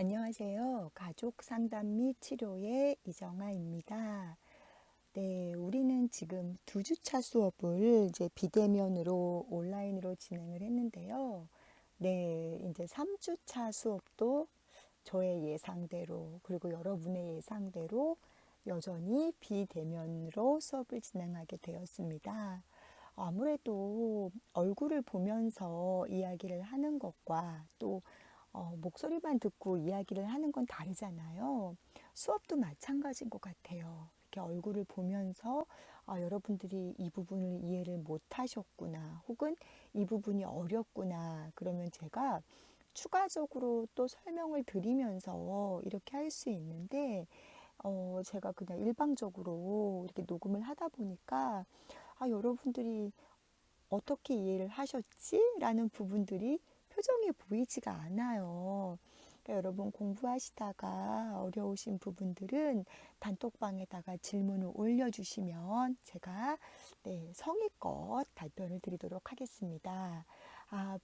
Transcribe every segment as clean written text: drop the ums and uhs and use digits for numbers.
안녕하세요. 가족 상담 및 치료의 이정아입니다. 네, 우리는 지금 2주차 수업을 이제 비대면으로 온라인으로 진행을 했는데요. 네, 이제 3주차 수업도 저의 예상대로 그리고 여러분의 예상대로 여전히 비대면으로 수업을 진행하게 되었습니다. 아무래도 얼굴을 보면서 이야기를 하는 것과 또 목소리만 듣고 이야기를 하는 건 다르잖아요. 수업도 마찬가지인 것 같아요. 이렇게 얼굴을 보면서 여러분들이 이 부분을 이해를 못 하셨구나, 혹은 이 부분이 어렵구나, 그러면 제가 추가적으로 또 설명을 드리면서 이렇게 할 수 있는데, 제가 그냥 일방적으로 이렇게 녹음을 하다 보니까, 여러분들이 어떻게 이해를 하셨지? 라는 부분들이 표정에 보이지가 않아요. 그러니까 여러분 공부하시다가 어려우신 부분들은 단톡방에다가 질문을 올려주시면 제가 성의껏 답변을 드리도록 하겠습니다.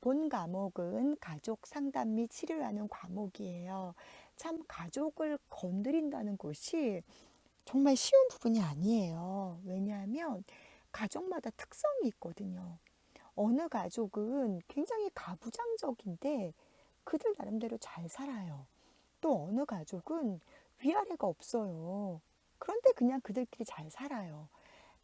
본 과목은 가족 상담 및 치료라는 과목이에요. 참 가족을 건드린다는 것이 정말 쉬운 부분이 아니에요. 왜냐하면 가족마다 특성이 있거든요. 어느 가족은 굉장히 가부장적인데 그들 나름대로 잘 살아요. 또 어느 가족은 위아래가 없어요. 그런데 그냥 그들끼리 잘 살아요.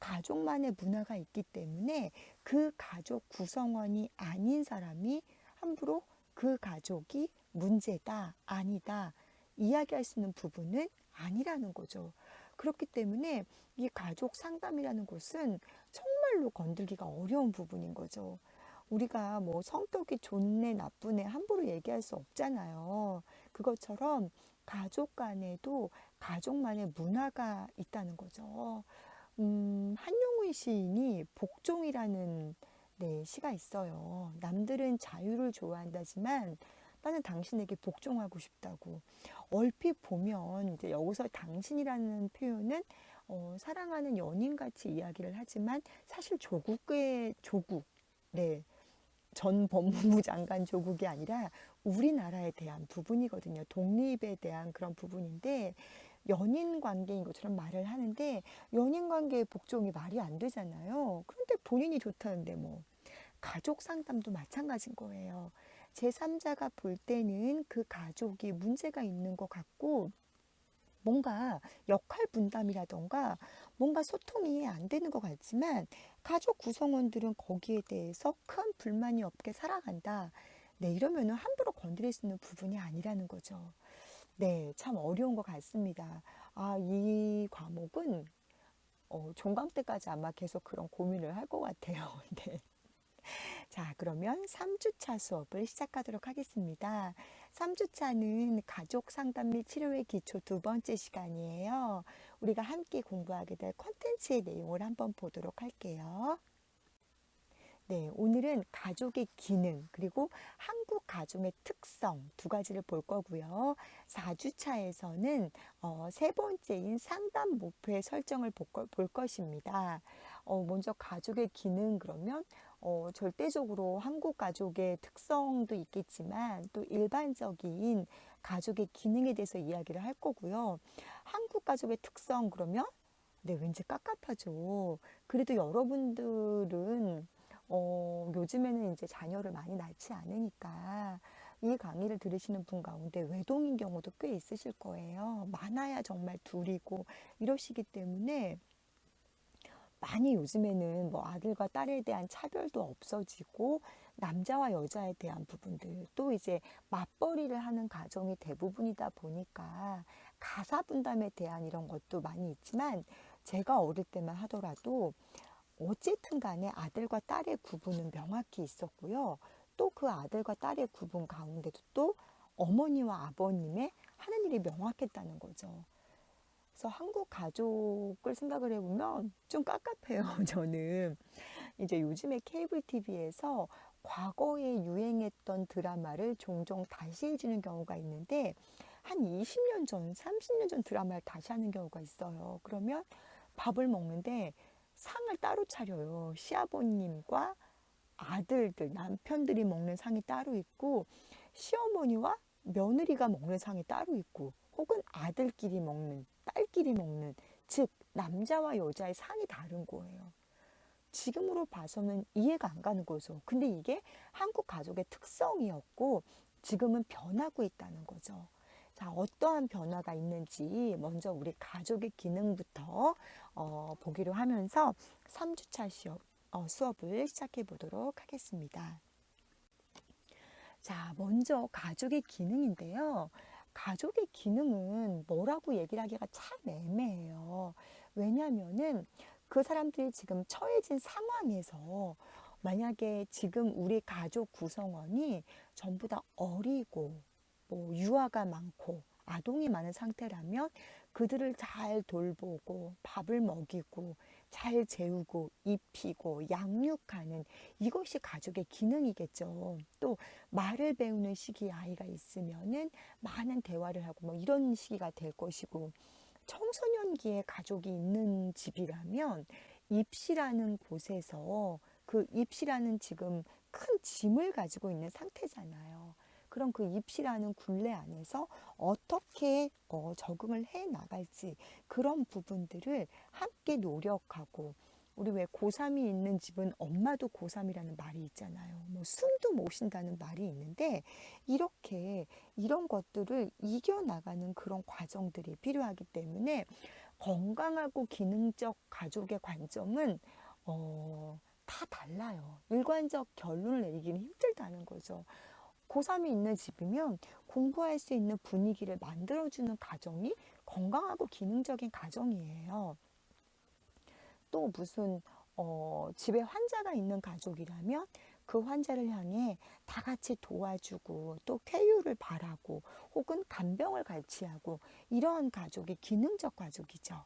가족만의 문화가 있기 때문에 그 가족 구성원이 아닌 사람이 함부로 그 가족이 문제다, 아니다, 이야기할 수 있는 부분은 아니라는 거죠. 그렇기 때문에 이 가족 상담이라는 것은 정말로 건들기가 어려운 부분인 거죠. 우리가 뭐 성격이 좋네, 나쁘네 함부로 얘기할 수 없잖아요. 그것처럼 가족 간에도 가족만의 문화가 있다는 거죠. 한용운 시인이 복종이라는 시가 있어요. 남들은 자유를 좋아한다지만 나는 당신에게 복종하고 싶다고. 얼핏 보면 이제 여기서 당신이라는 표현은 사랑하는 연인같이 이야기를 하지만 사실 조국의 조국, 네, 전 법무부 장관 조국이 아니라 우리나라에 대한 부분이거든요. 독립에 대한 그런 부분인데 연인 관계인 것처럼 말을 하는데 연인 관계의 복종이 말이 안 되잖아요. 그런데 본인이 좋다는데 뭐 가족 상담도 마찬가지인 거예요. 제3자가 볼 때는 그 가족이 문제가 있는 것 같고 뭔가 역할 분담이라던가 뭔가 소통이 안 되는 것 같지만 가족 구성원들은 거기에 대해서 큰 불만이 없게 살아간다. 네, 이러면은 함부로 건드릴 수 있는 부분이 아니라는 거죠. 네, 참 어려운 것 같습니다. 이 과목은 종강 때까지 아마 계속 그런 고민을 할 것 같아요. 네. 자, 그러면 3주차 수업을 시작하도록 하겠습니다. 3주차는 가족 상담 및 치료의 기초 2번째 시간이에요. 우리가 함께 공부하게 될 콘텐츠의 내용을 한번 보도록 할게요. 네, 오늘은 가족의 기능, 그리고 한국 가족의 특성 2가지를 볼 거고요. 4주차에서는 세 번째인 상담 목표의 설정을 볼 것입니다. 먼저 가족의 기능 그러면 절대적으로 한국 가족의 특성도 있겠지만 또 일반적인 가족의 기능에 대해서 이야기를 할 거고요. 한국 가족의 특성 그러면 네, 왠지 깝깝하죠. 그래도 여러분들은 요즘에는 이제 자녀를 많이 낳지 않으니까 이 강의를 들으시는 분 가운데 외동인 경우도 꽤 있으실 거예요. 많아야 정말 둘이고 이러시기 때문에 많이 요즘에는 뭐 아들과 딸에 대한 차별도 없어지고 남자와 여자에 대한 부분들 또 이제 맞벌이를 하는 가정이 대부분이다 보니까 가사 분담에 대한 이런 것도 많이 있지만 제가 어릴 때만 하더라도 어쨌든 간에 아들과 딸의 구분은 명확히 있었고요. 또 그 아들과 딸의 구분 가운데도 또 어머니와 아버님의 하는 일이 명확했다는 거죠. 그래서 한국 가족을 생각을 해보면 좀 깝깝해요, 저는. 이제 요즘에 케이블 TV에서 과거에 유행했던 드라마를 종종 다시 해주는 경우가 있는데, 한 20년 전, 30년 전 드라마를 다시 하는 경우가 있어요. 그러면 밥을 먹는데 상을 따로 차려요. 시아버님과 아들들, 남편들이 먹는 상이 따로 있고, 시어머니와 며느리가 먹는 상이 따로 있고 혹은 아들끼리 먹는, 딸끼리 먹는, 즉 남자와 여자의 상이 다른 거예요. 지금으로 봐서는 이해가 안 가는 거죠. 근데 이게 한국 가족의 특성이었고 지금은 변하고 있다는 거죠. 자, 어떠한 변화가 있는지 먼저 우리 가족의 기능부터 보기로 하면서 3주차 수업을 시작해 보도록 하겠습니다. 자, 먼저 가족의 기능인데요. 가족의 기능은 뭐라고 얘기를 하기가 참 애매해요. 왜냐하면은 그 사람들이 지금 처해진 상황에서 만약에 지금 우리 가족 구성원이 전부 다 어리고 뭐 유아가 많고 아동이 많은 상태라면 그들을 잘 돌보고 밥을 먹이고 잘 재우고 입히고 양육하는 이것이 가족의 기능이겠죠. 또 말을 배우는 시기에 아이가 있으면은 많은 대화를 하고 뭐 이런 시기가 될 것이고 청소년기에 가족이 있는 집이라면 입시라는 곳에서 그 입시라는 지금 큰 짐을 가지고 있는 상태잖아요. 그럼 그 입시라는 굴레 안에서 어떻게 적응을 해 나갈지 그런 부분들을 함께 노력하고 우리 왜 고3이 있는 집은 엄마도 고3이라는 말이 있잖아요. 뭐 숨도 못 쉰다는 말이 있는데 이렇게 이런 것들을 이겨나가는 그런 과정들이 필요하기 때문에 건강하고 기능적 가족의 관점은 다 달라요. 일관적 결론을 내리기는 힘들다는 거죠. 고3이 있는 집이면 공부할 수 있는 분위기를 만들어주는 가정이 건강하고 기능적인 가정이에요. 또 무슨 집에 환자가 있는 가족이라면 그 환자를 향해 다 같이 도와주고 또 쾌유를 바라고 혹은 간병을 같이 하고 이러한 가족이 기능적 가족이죠.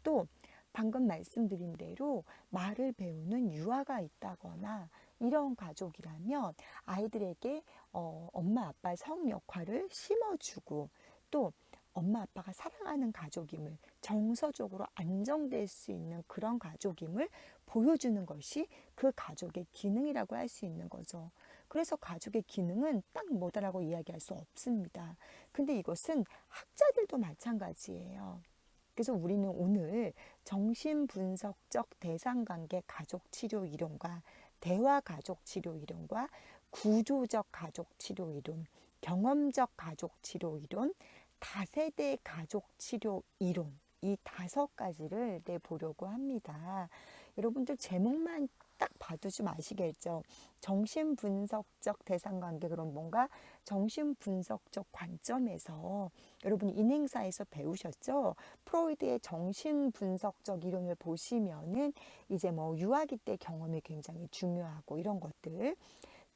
또 방금 말씀드린 대로 말을 배우는 유아가 있다거나 이런 가족이라면 아이들에게 엄마 아빠의 성 역할을 심어주고 또 엄마 아빠가 사랑하는 가족임을 정서적으로 안정될 수 있는 그런 가족임을 보여주는 것이 그 가족의 기능이라고 할 수 있는 거죠. 그래서 가족의 기능은 딱 뭐다라고 이야기할 수 없습니다. 근데 이것은 학자들도 마찬가지예요. 그래서 우리는 오늘 정신분석적 대상관계 가족치료 이론과 대화 가족치료 이론과 구조적 가족치료 이론, 경험적 가족치료 이론, 다세대 가족치료 이론 이 5가지를 내보려고 합니다. 여러분들 제목만 딱 봐도 좀 아시겠죠? 정신분석적 대상관계 그럼 뭔가 정신분석적 관점에서 여러분이 인행사에서 배우셨죠? 프로이드의 정신분석적 이론을 보시면은 이제 뭐 유아기 때 경험이 굉장히 중요하고 이런 것들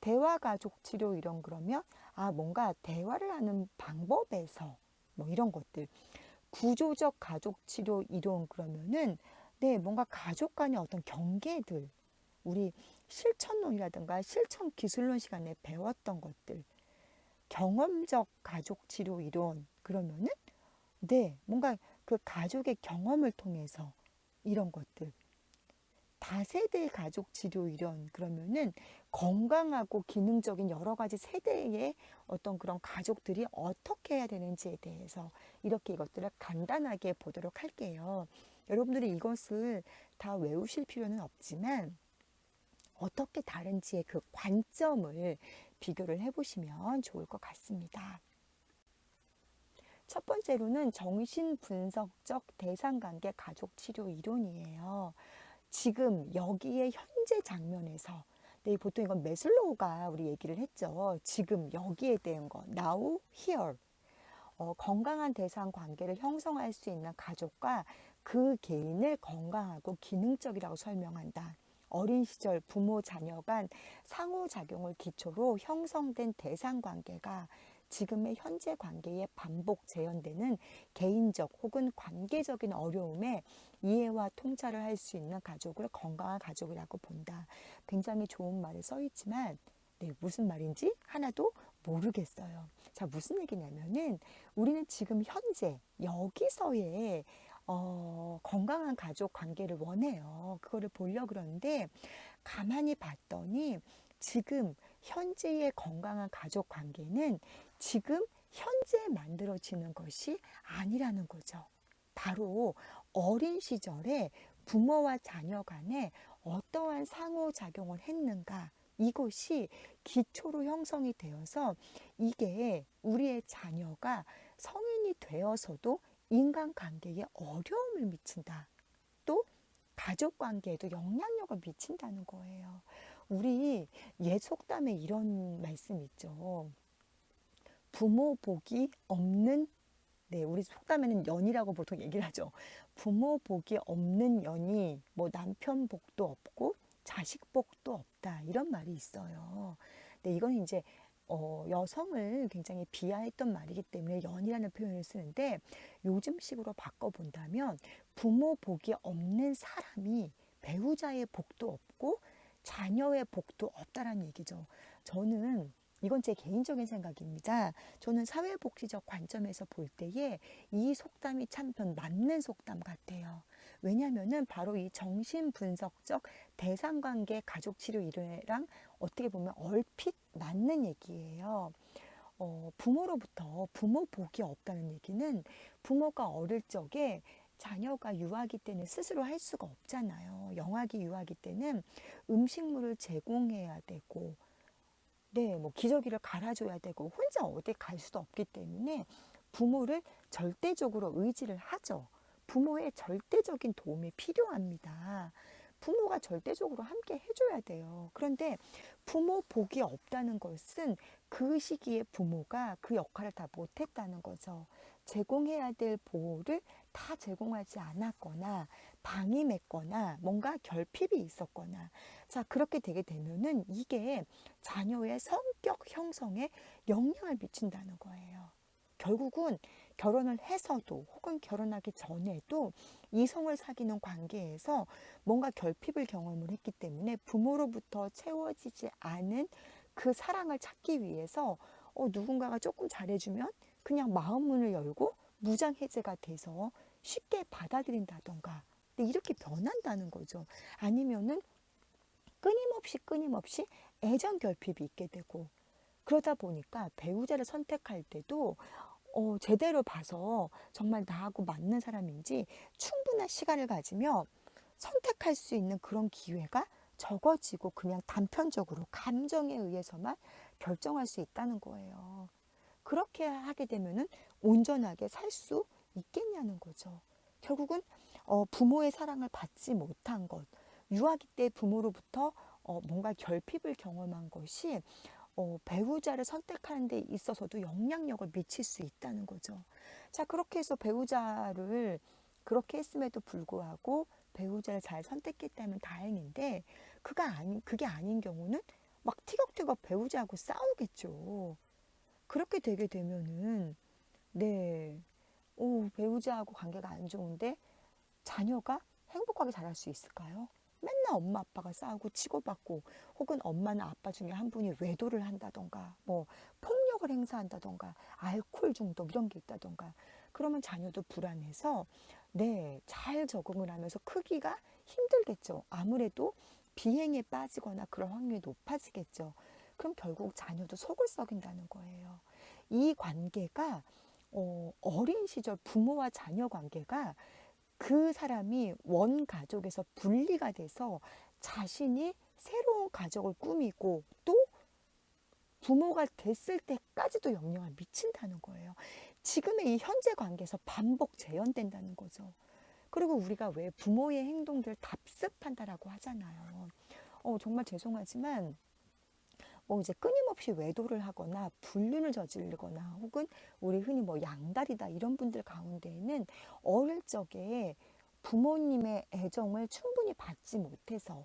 대화 가족 치료 이런 그러면 뭔가 대화를 하는 방법에서 뭐 이런 것들 구조적 가족 치료 이론 그러면은 네 뭔가 가족 간의 어떤 경계들 우리 실천론이라든가 실천 기술론 시간에 배웠던 것들 경험적 가족 치료 이론 그러면은 네 뭔가 그 가족의 경험을 통해서 이런 것들 다세대 가족 치료 이론 그러면은 건강하고 기능적인 여러 가지 세대의 어떤 그런 가족들이 어떻게 해야 되는지에 대해서 이렇게 이것들을 간단하게 보도록 할게요. 여러분들이 이것을 다 외우실 필요는 없지만 어떻게 다른지의 그 관점을 비교를 해보시면 좋을 것 같습니다. 첫 번째로는 정신분석적 대상관계 가족치료 이론이에요. 지금 여기에 현재 장면에서 보통 이건 매슬로우가 우리 얘기를 했죠. 지금 여기에 대한 거 now, here 건강한 대상 관계를 형성할 수 있는 가족과 그 개인을 건강하고 기능적이라고 설명한다. 어린 시절 부모 자녀 간 상호작용을 기초로 형성된 대상 관계가 지금의 현재 관계에 반복 재현되는 개인적 혹은 관계적인 어려움에 이해와 통찰을 할 수 있는 가족을 건강한 가족이라고 본다. 굉장히 좋은 말이 써 있지만 무슨 말인지 하나도 모르겠어요. 자, 무슨 얘기냐면은 우리는 지금 현재 여기서의 건강한 가족 관계를 원해요. 그거를 보려고 그러는데 가만히 봤더니 지금 현재의 건강한 가족 관계는 지금 현재 만들어지는 것이 아니라는 거죠. 바로 어린 시절에 부모와 자녀 간에 어떠한 상호작용을 했는가, 이것이 기초로 형성이 되어서 이게 우리의 자녀가 성인이 되어서도 인간관계에 어려움을 미친다. 또 가족 관계에도 영향력을 미친다는 거예요. 우리 옛 속담에 이런 말씀 있죠. 부모 복이 없는, 네, 우리 속담에는 연이라고 보통 얘기를 하죠. 부모 복이 없는 연이 뭐 남편 복도 없고 자식 복도 없다, 이런 말이 있어요. 근데 이건 이제 여성을 굉장히 비하했던 말이기 때문에 연이라는 표현을 쓰는데, 요즘식으로 바꿔본다면 부모 복이 없는 사람이 배우자의 복도 없고 자녀의 복도 없다라는 얘기죠. 저는 이건 제 개인적인 생각입니다. 저는 사회복지적 관점에서 볼 때에 이 속담이 참 맞는 속담 같아요. 왜냐하면은 바로 이 정신분석적 대상관계 가족치료 이론이랑 어떻게 보면 얼핏 맞는 얘기예요. 부모로부터 부모 복이 없다는 얘기는, 부모가 어릴 적에 자녀가 유아기 때는 스스로 할 수가 없잖아요. 영아기, 유아기 때는 음식물을 제공해야 되고, 네, 뭐 기저귀를 갈아줘야 되고, 혼자 어디 갈 수도 없기 때문에 부모를 절대적으로 의지를 하죠. 부모의 절대적인 도움이 필요합니다. 부모가 절대적으로 함께 해줘야 돼요. 그런데 부모 복이 없다는 것은 그 시기에 부모가 그 역할을 다 못했다는 거죠. 제공해야 될 보호를 다 제공하지 않았거나 방임했거나 뭔가 결핍이 있었거나, 자, 그렇게 되게 되면은 이게 자녀의 성격 형성에 영향을 미친다는 거예요. 결국은 결혼을 해서도 혹은 결혼하기 전에도 이성을 사귀는 관계에서 뭔가 결핍을 경험을 했기 때문에 부모로부터 채워지지 않은 그 사랑을 찾기 위해서 누군가가 조금 잘해주면 그냥 마음 문을 열고 무장해제가 돼서 쉽게 받아들인다던가, 근데 이렇게 변한다는 거죠. 아니면은 끊임없이 애정 결핍이 있게 되고, 그러다 보니까 배우자를 선택할 때도 제대로 봐서 정말 나하고 맞는 사람인지 충분한 시간을 가지며 선택할 수 있는 그런 기회가 적어지고, 그냥 단편적으로 감정에 의해서만 결정할 수 있다는 거예요. 그렇게 하게 되면은 온전하게 살 수 있겠냐는 거죠. 결국은 부모의 사랑을 받지 못한 것, 유아기 때 부모로부터 뭔가 결핍을 경험한 것이 배우자를 선택하는 데 있어서도 영향력을 미칠 수 있다는 거죠. 자, 그렇게 해서 배우자를 그렇게 했음에도 불구하고 배우자를 잘 선택했다면 다행인데, 그게 아닌 경우는 막 티격태격 배우자하고 싸우겠죠. 그렇게 되게 되면은, 네, 배우자하고 관계가 안 좋은데 자녀가 행복하게 자랄 수 있을까요? 맨날 엄마 아빠가 싸우고 치고받고, 혹은 엄마나 아빠 중에 한 분이 외도를 한다던가, 뭐 폭력을 행사한다던가, 알코올 중독 이런 게 있다던가, 그러면 자녀도 불안해서 네, 잘 적응을 하면서 크기가 힘들겠죠. 아무래도 비행에 빠지거나 그럴 확률이 높아지겠죠. 그럼 결국 자녀도 속을 썩인다는 거예요. 이 관계가 어린 시절 부모와 자녀 관계가 그 사람이 원 가족에서 분리가 돼서 자신이 새로운 가족을 꾸미고 또 부모가 됐을 때까지도 영향을 미친다는 거예요. 지금의 이 현재 관계에서 반복 재현된다는 거죠. 그리고 우리가 왜 부모의 행동들을 답습한다라고 하잖아요. 정말 죄송하지만 뭐 이제 끊임없이 외도를 하거나 불륜을 저지르거나, 혹은 우리 흔히 뭐 양다리다 이런 분들 가운데에는 어릴 적에 부모님의 애정을 충분히 받지 못해서,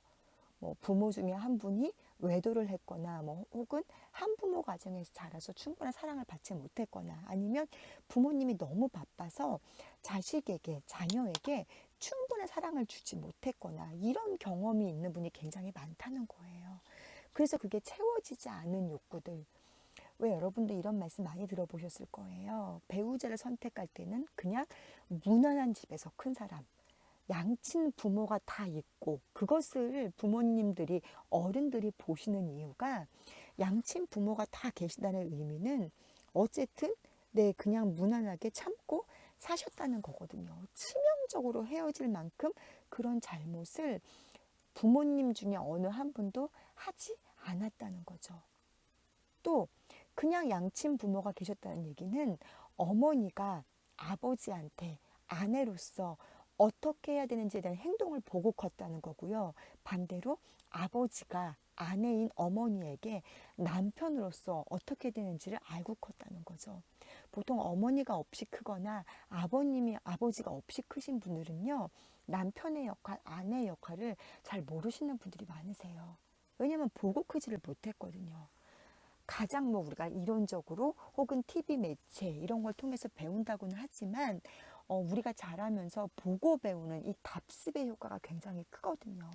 뭐 부모 중에 한 분이 외도를 했거나, 뭐 혹은 한부모 가정에서 자라서 충분한 사랑을 받지 못했거나, 아니면 부모님이 너무 바빠서 자식에게, 자녀에게 충분한 사랑을 주지 못했거나, 이런 경험이 있는 분이 굉장히 많다는 거예요. 그래서 그게 채워지지 않은 욕구들. 왜 여러분들 이런 말씀 많이 들어보셨을 거예요. 배우자를 선택할 때는 그냥 무난한 집에서 큰 사람, 양친 부모가 다 있고, 그것을 부모님들이, 어른들이 보시는 이유가 양친 부모가 다 계시다는 의미는 어쨌든 네, 그냥 무난하게 참고 사셨다는 거거든요. 치명적으로 헤어질 만큼 그런 잘못을 부모님 중에 어느 한 분도 하지 않았다는 거죠. 또 그냥 양친 부모가 계셨다는 얘기는 어머니가 아버지한테 아내로서 어떻게 해야 되는지에 대한 행동을 보고 컸다는 거고요. 반대로 아버지가 아내인 어머니에게 남편으로서 어떻게 되는지를 알고 컸다는 거죠. 보통 어머니가 없이 크거나 아버지가 없이 크신 분들은요, 남편의 역할, 아내의 역할을 잘 모르시는 분들이 많으세요. 왜냐면 보고 크지를 못했거든요. 가장 뭐 우리가 이론적으로 혹은 TV 매체 이런 걸 통해서 배운다고는 하지만 우리가 자라면서 보고 배우는 이 답습의 효과가 굉장히 크거든요.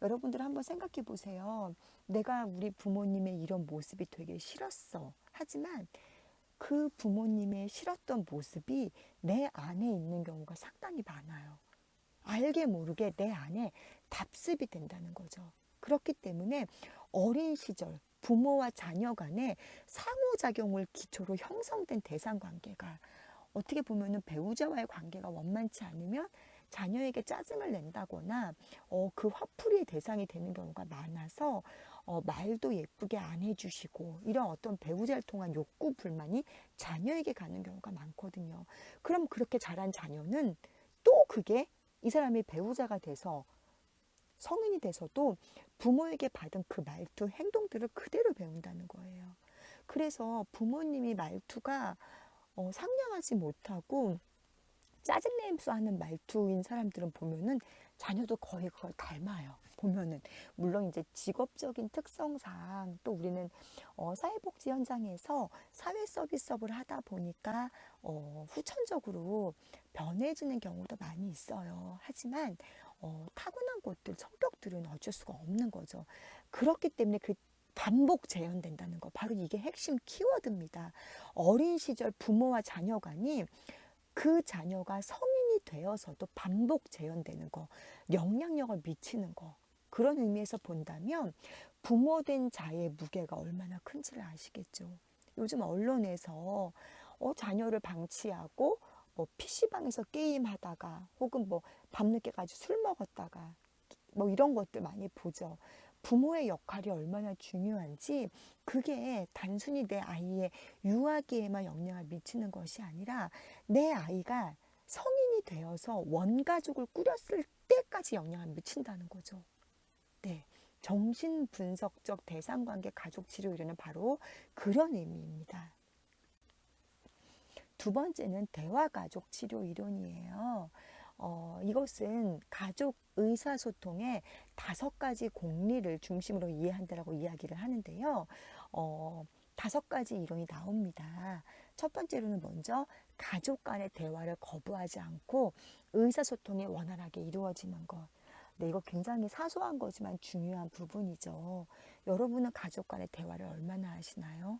여러분들 한번 생각해 보세요. 내가 우리 부모님의 이런 모습이 되게 싫었어. 하지만 그 부모님의 싫었던 모습이 내 안에 있는 경우가 상당히 많아요. 알게 모르게 내 안에 답습이 된다는 거죠. 그렇기 때문에 어린 시절 부모와 자녀 간의 상호작용을 기초로 형성된 대상관계가 어떻게 보면은 배우자와의 관계가 원만치 않으면 자녀에게 짜증을 낸다거나 그 화풀이의 대상이 되는 경우가 많아서 말도 예쁘게 안 해주시고 이런 어떤 배우자를 통한 욕구 불만이 자녀에게 가는 경우가 많거든요. 그럼 그렇게 자란 자녀는 또 그게 이 사람이 배우자가 돼서 성인이 돼서도 부모에게 받은 그 말투, 행동들을 그대로 배운다는 거예요. 그래서 부모님이 말투가 상냥하지 못하고 짜증내면서 하는 말투인 사람들은 보면은 자녀도 거의 그걸 닮아요. 보면은 물론 이제 직업적인 특성상 또 우리는 사회복지 현장에서 사회 서비스업을 하다 보니까 후천적으로 변해지는 경우도 많이 있어요. 하지만 타고난 것들, 성격들은 어쩔 수가 없는 거죠. 그렇기 때문에 그 반복 재현된다는 거, 바로 이게 핵심 키워드입니다. 어린 시절 부모와 자녀 간이 그 자녀가 성인이 되어서도 반복 재현되는 거, 영향력을 미치는 거, 그런 의미에서 본다면 부모된 자의 무게가 얼마나 큰지를 아시겠죠. 요즘 언론에서 자녀를 방치하고 뭐 PC방에서 게임하다가 혹은 뭐 밤늦게까지 술 먹었다가 뭐 이런 것들 많이 보죠. 부모의 역할이 얼마나 중요한지 그게 단순히 내 아이의 유아기에만 영향을 미치는 것이 아니라 내 아이가 성인이 되어서 원가족을 꾸렸을 때까지 영향을 미친다는 거죠. 네. 정신분석적 대상관계 가족치료 이론은 바로 그런 의미입니다. 두 번째는 대화가족 치료 이론이에요. 이것은 가족 의사소통의 5가지 공리를 중심으로 이해한다라고 이야기를 하는데요. 5가지 이론이 나옵니다. 첫 번째로는 먼저 가족 간의 대화를 거부하지 않고 의사소통이 원활하게 이루어지는 것. 네, 이거 굉장히 사소한 거지만 중요한 부분이죠. 여러분은 가족 간의 대화를 얼마나 하시나요?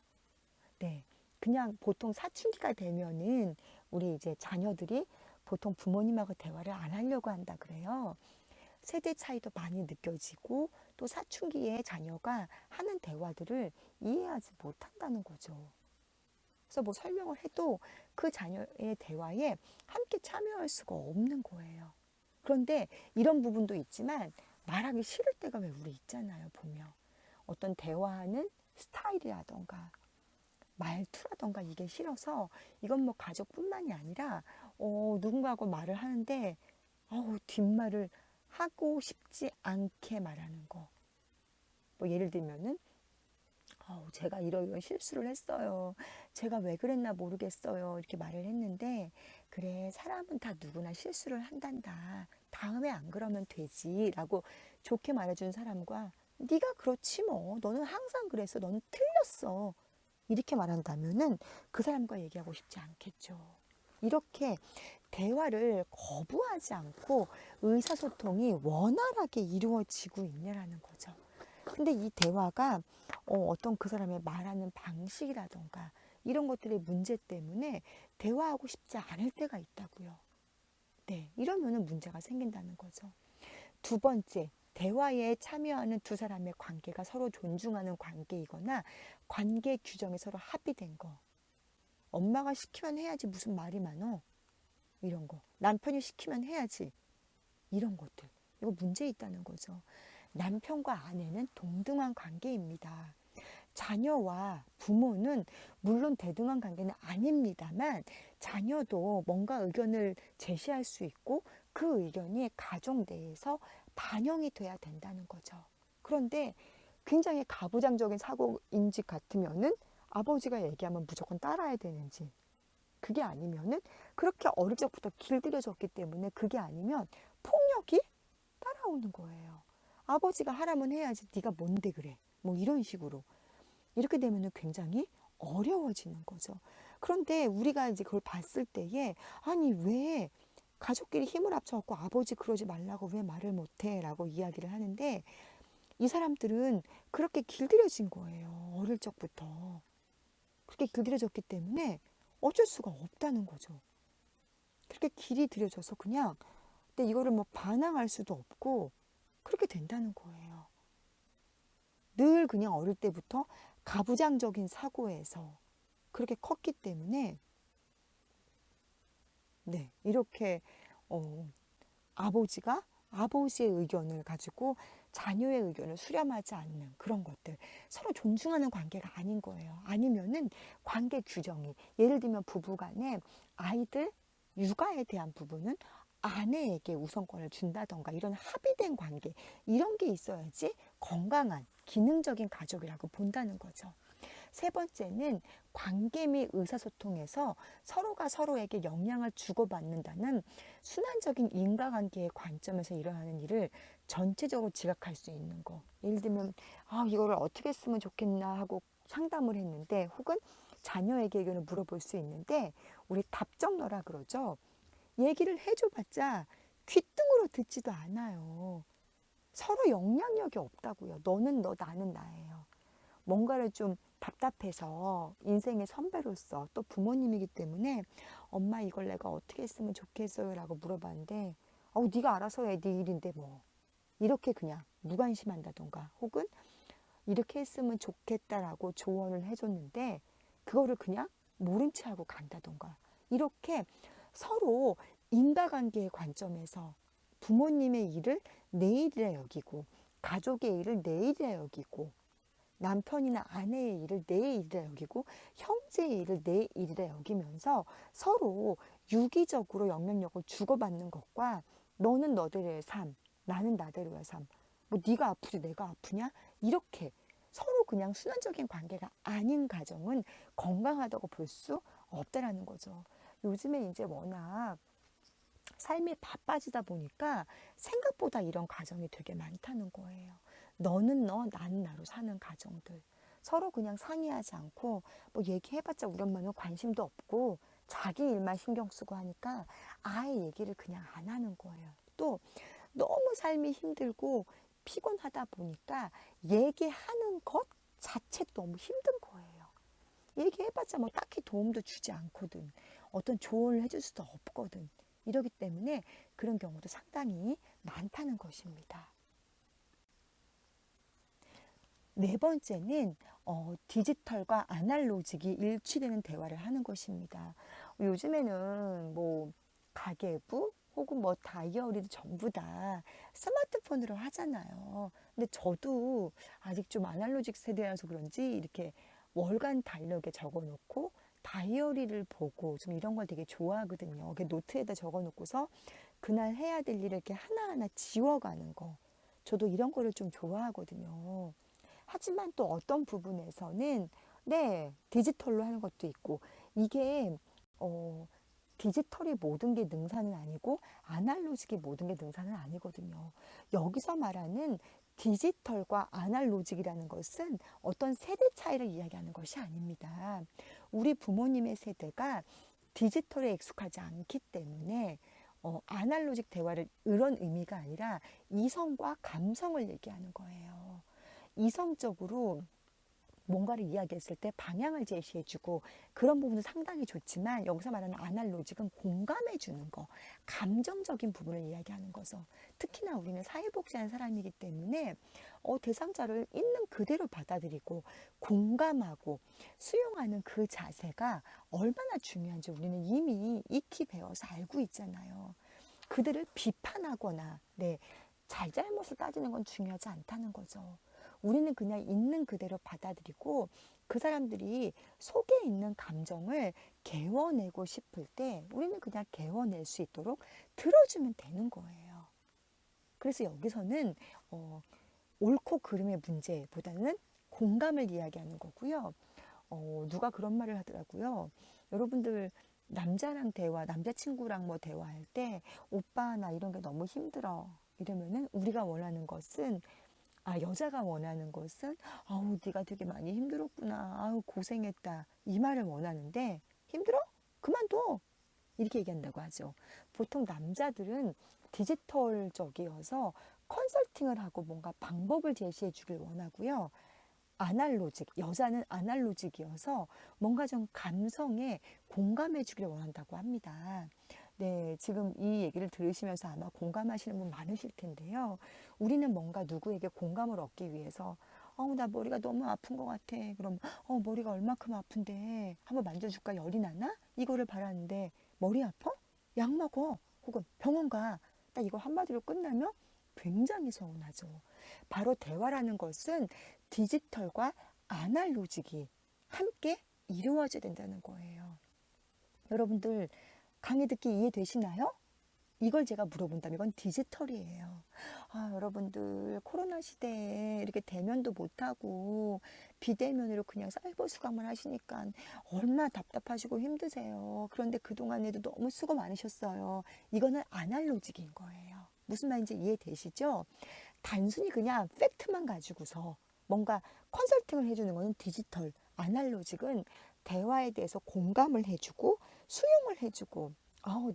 네. 그냥 보통 사춘기가 되면은 우리 이제 자녀들이 보통 부모님하고 대화를 안 하려고 한다 그래요. 세대 차이도 많이 느껴지고 또 사춘기에 자녀가 하는 대화들을 이해하지 못한다는 거죠. 그래서 뭐 설명을 해도 그 자녀의 대화에 함께 참여할 수가 없는 거예요. 그런데 이런 부분도 있지만 말하기 싫을 때가 왜 우리 있잖아요, 보면. 어떤 대화하는 스타일이라던가 말투라던가 이게 싫어서 이건 뭐 가족뿐만이 아니라 누군가하고 말을 하는데 뒷말을 하고 싶지 않게 말하는 거. 뭐 예를 들면은 제가 이런 실수를 했어요. 제가 왜 그랬나 모르겠어요. 이렇게 말을 했는데 그래 사람은 다 누구나 실수를 한단다. 다음에 안 그러면 되지 라고 좋게 말해준 사람과 네가 그렇지 뭐 너는 항상 그랬어. 너는 틀렸어. 이렇게 말한다면은 그 사람과 얘기하고 싶지 않겠죠. 이렇게 대화를 거부하지 않고 의사소통이 원활하게 이루어지고 있냐라는 거죠. 근데 이 대화가 어떤 그 사람의 말하는 방식이라던가 이런 것들의 문제 때문에 대화하고 싶지 않을 때가 있다고요. 네, 이러면은 문제가 생긴다는 거죠. 두 번째, 대화에 참여하는 두 사람의 관계가 서로 존중하는 관계이거나 관계 규정에 서로 합의된 거. 엄마가 시키면 해야지 무슨 말이 많어? 이런 거. 남편이 시키면 해야지. 이런 것들. 이거 문제 있다는 거죠. 남편과 아내는 동등한 관계입니다. 자녀와 부모는 물론 대등한 관계는 아닙니다만 자녀도 뭔가 의견을 제시할 수 있고 그 의견이 가족 내에서 반영이 돼야 된다는 거죠. 그런데 굉장히 가부장적인 사고인지 같으면은 아버지가 얘기하면 무조건 따라야 되는지, 그게 아니면은 그렇게 어릴 적부터 길들여졌기 때문에 그게 아니면 폭력이 따라오는 거예요. 아버지가 하라면 해야지 네가 뭔데 그래. 뭐 이런 식으로. 이렇게 되면 굉장히 어려워지는 거죠. 그런데 우리가 이제 그걸 봤을 때에 아니 왜 가족끼리 힘을 합쳐갖고 아버지 그러지 말라고 왜 말을 못해? 라고 이야기를 하는데 이 사람들은 그렇게 길들여진 거예요. 어릴 적부터. 그렇게 길들여졌기 때문에 어쩔 수가 없다는 거죠. 그렇게 길이 들여져서 그냥 근데 이거를 뭐 반항할 수도 없고 그렇게 된다는 거예요. 늘 그냥 어릴 때부터 가부장적인 사고에서 그렇게 컸기 때문에 네, 이렇게 아버지가 아버지의 의견을 가지고 자녀의 의견을 수렴하지 않는 그런 것들, 서로 존중하는 관계가 아닌 거예요. 아니면은 관계 규정이 예를 들면 부부간에 아이들 육아에 대한 부분은 아내에게 우선권을 준다던가 이런 합의된 관계, 이런 게 있어야지 건강한 기능적인 가족이라고 본다는 거죠. 세 번째는 관계 및 의사소통에서 서로가 서로에게 영향을 주고받는다는 순환적인 인과관계의 관점에서 일어나는 일을 전체적으로 지각할 수 있는 거. 예를 들면 이거를 어떻게 했으면 좋겠나 하고 상담을 했는데 혹은 자녀에게 의견을 물어볼 수 있는데 우리 답정너라 그러죠. 얘기를 해줘봤자 귓등으로 듣지도 않아요. 서로 영향력이 없다고요. 너는 너, 나는 나예요. 뭔가를 좀 답답해서 인생의 선배로서 또 부모님이기 때문에 엄마 이걸 내가 어떻게 했으면 좋겠어요? 라고 물어봤는데 네가 알아서 해. 네 일인데 뭐. 이렇게 그냥 무관심한다던가 혹은 이렇게 했으면 좋겠다라고 조언을 해줬는데 그거를 그냥 모른 채 하고 간다던가 이렇게 서로 인과관계의 관점에서 부모님의 일을 내 일이라 여기고 가족의 일을 내 일이라 여기고 남편이나 아내의 일을 내 일이라 여기고 형제의 일을 내 일이라 여기면서 서로 유기적으로 영향력을 주고받는 것과 너는 너대로의 삶, 나는 나대로의 삶, 뭐 네가 아프지 내가 아프냐 이렇게 서로 그냥 순환적인 관계가 아닌 가정은 건강하다고 볼 수 없다라는 거죠. 요즘에 이제 워낙 삶이 바빠지다 보니까 생각보다 이런 가정이 되게 많다는 거예요. 너는 너, 나는 나로 사는 가정들. 서로 그냥 상의하지 않고 뭐 얘기해봤자 우리 엄마는 관심도 없고 자기 일만 신경 쓰고 하니까 아예 얘기를 그냥 안 하는 거예요. 또 너무 삶이 힘들고 피곤하다 보니까 얘기하는 것 자체도 너무 힘든 거예요. 얘기해봤자 뭐 딱히 도움도 주지 않거든. 어떤 조언을 해줄 수도 없거든. 이러기 때문에 그런 경우도 상당히 많다는 것입니다. 네 번째는 디지털과 아날로직이 일치되는 대화를 하는 것입니다. 요즘에는 뭐 가계부 혹은 뭐 다이어리도 전부 다 스마트폰으로 하잖아요. 근데 저도 아직 좀 아날로직 세대라서 그런지 이렇게 월간 달력에 적어놓고 다이어리를 보고 좀 이런 걸 되게 좋아하거든요. 노트에다 적어놓고서 그날 해야 될 일을 이렇게 하나하나 지워가는 거. 저도 이런 거를 좀 좋아하거든요. 하지만 또 어떤 부분에서는 네, 디지털로 하는 것도 있고 이게 디지털이 모든 게 능사는 아니고 아날로직이 모든 게 능사는 아니거든요. 여기서 말하는 디지털과 아날로직이라는 것은 어떤 세대 차이를 이야기하는 것이 아닙니다. 우리 부모님의 세대가 디지털에 익숙하지 않기 때문에 아날로직 대화를 이런 의미가 아니라 이성과 감성을 얘기하는 거예요. 이성적으로 뭔가를 이야기했을 때 방향을 제시해주고 그런 부분은 상당히 좋지만 여기서 말하는 아날로직은 공감해주는 거, 감정적인 부분을 이야기하는 거죠. 특히나 우리는 사회복지하는 사람이기 때문에 대상자를 있는 그대로 받아들이고 공감하고 수용하는 그 자세가 얼마나 중요한지 우리는 이미 익히 배워서 알고 있잖아요. 그들을 비판하거나 잘잘못을 따지는 건 중요하지 않다는 거죠. 우리는 그냥 있는 그대로 받아들이고 그 사람들이 속에 있는 감정을 개워내고 싶을 때 우리는 그냥 개워낼 수 있도록 들어주면 되는 거예요. 그래서 여기서는 옳고 그름의 문제보다는 공감을 이야기하는 거고요. 누가 그런 말을 하더라고요. 여러분들 남자랑 남자친구랑 뭐 대화할 때 오빠 나 이런 게 너무 힘들어 이러면은 우리가 원하는 것은 여자가 원하는 것은 아우 네가 되게 많이 힘들었구나 아우 고생했다 이 말을 원하는데 힘들어? 그만둬 이렇게 얘기한다고 하죠. 보통 남자들은 디지털적이어서 컨설팅을 하고 뭔가 방법을 제시해 주길 원하고요. 여자는 아날로직이어서 뭔가 좀 감성에 공감해 주기를 원한다고 합니다. 네, 지금 이 얘기를 들으시면서 아마 공감하시는 분 많으실 텐데요. 우리는 뭔가 누구에게 공감을 얻기 위해서 나 머리가 너무 아픈 것 같아. 그럼 머리가 얼마큼 아픈데 한번 만져줄까? 열이 나나? 이거를 바라는데 머리 아파? 약 먹어. 혹은 병원 가. 딱 이거 한마디로 끝나면 굉장히 서운하죠. 바로 대화라는 것은 디지털과 아날로직이 함께 이루어져야 된다는 거예요. 여러분들 강의 듣기 이해되시나요? 이걸 제가 물어본다면 이건 디지털이에요. 여러분들 코로나 시대에 이렇게 대면도 못하고 비대면으로 그냥 사이버 수강만 하시니까 얼마나 답답하시고 힘드세요. 그런데 그동안에도 너무 수고 많으셨어요. 이거는 아날로직인 거예요. 무슨 말인지 이해되시죠? 단순히 그냥 팩트만 가지고서 뭔가 컨설팅을 해주는 거는 디지털, 아날로직은 대화에 대해서 공감을 해주고 수용을 해주고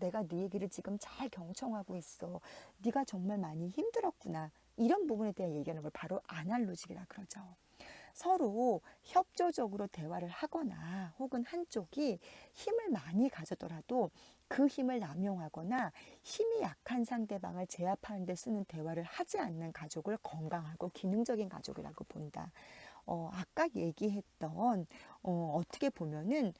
내가 네 얘기를 지금 잘 경청하고 있어. 네가 정말 많이 힘들었구나. 이런 부분에 대해 얘기하는 걸 바로 아날로직이라 그러죠. 서로 협조적으로 대화를 하거나 혹은 한쪽이 힘을 많이 가져더라도 그 힘을 남용하거나 힘이 약한 상대방을 제압하는 데 쓰는 대화를 하지 않는 가족을 건강하고 기능적인 가족이라고 본다. 아까 얘기했던 어떻게 보면은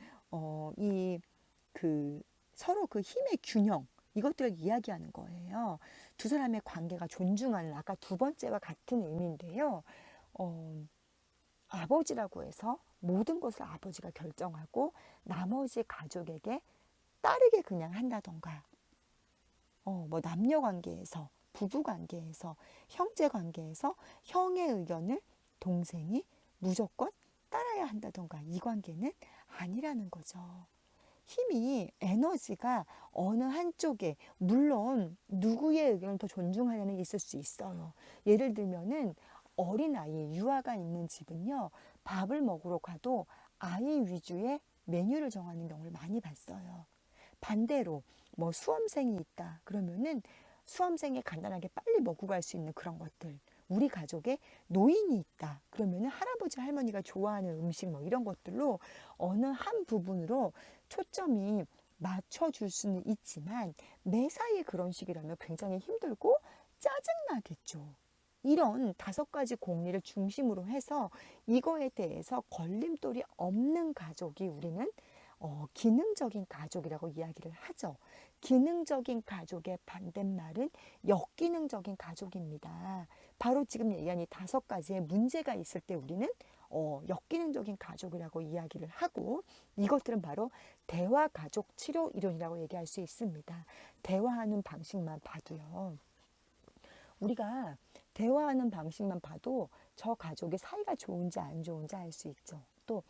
서로 그 힘의 균형 이것들을 이야기하는 거예요. 두 사람의 관계가 존중하는 아까 두 번째와 같은 의미인데요. 아버지라고 해서 모든 것을 아버지가 결정하고 나머지 가족에게 따르게 그냥 한다던가 뭐 남녀 관계에서 부부 관계에서 형제 관계에서 형의 의견을 동생이 무조건 따라야 한다던가 이 관계는 아니라는 거죠. 힘이 에너지가 어느 한쪽에 물론 누구의 의견을 더 존중하려는 게 있을 수 있어요. 예를 들면은 어린아이 유아가 있는 집은요 밥을 먹으러 가도 아이 위주의 메뉴를 정하는 경우를 많이 봤어요. 반대로 뭐 수험생이 있다 그러면은 수험생이 간단하게 빨리 먹고 갈 수 있는 그런 것들 우리 가족에 노인이 있다 그러면은 할아버지 할머니가 좋아하는 음식 뭐 이런 것들로 어느 한 부분으로 초점이 맞춰줄 수는 있지만 매사에 그런 식이라면 굉장히 힘들고 짜증나겠죠. 이런 5가지 공리를 중심으로 해서 이거에 대해서 걸림돌이 없는 가족이 우리는 기능적인 가족이라고 이야기를 하죠. 기능적인 가족의 반대말은 역기능적인 가족입니다. 바로 지금 얘기한 이 5가지의 문제가 있을 때 우리는 역기능적인 가족이라고 이야기를 하고 이것들은 바로 대화 가족 치료 이론이라고 얘기할 수 있습니다. 대화하는 방식만 봐도요. 우리가 대화하는 방식만 봐도 저 가족의 사이가 좋은지 안 좋은지 알 수 있죠. 또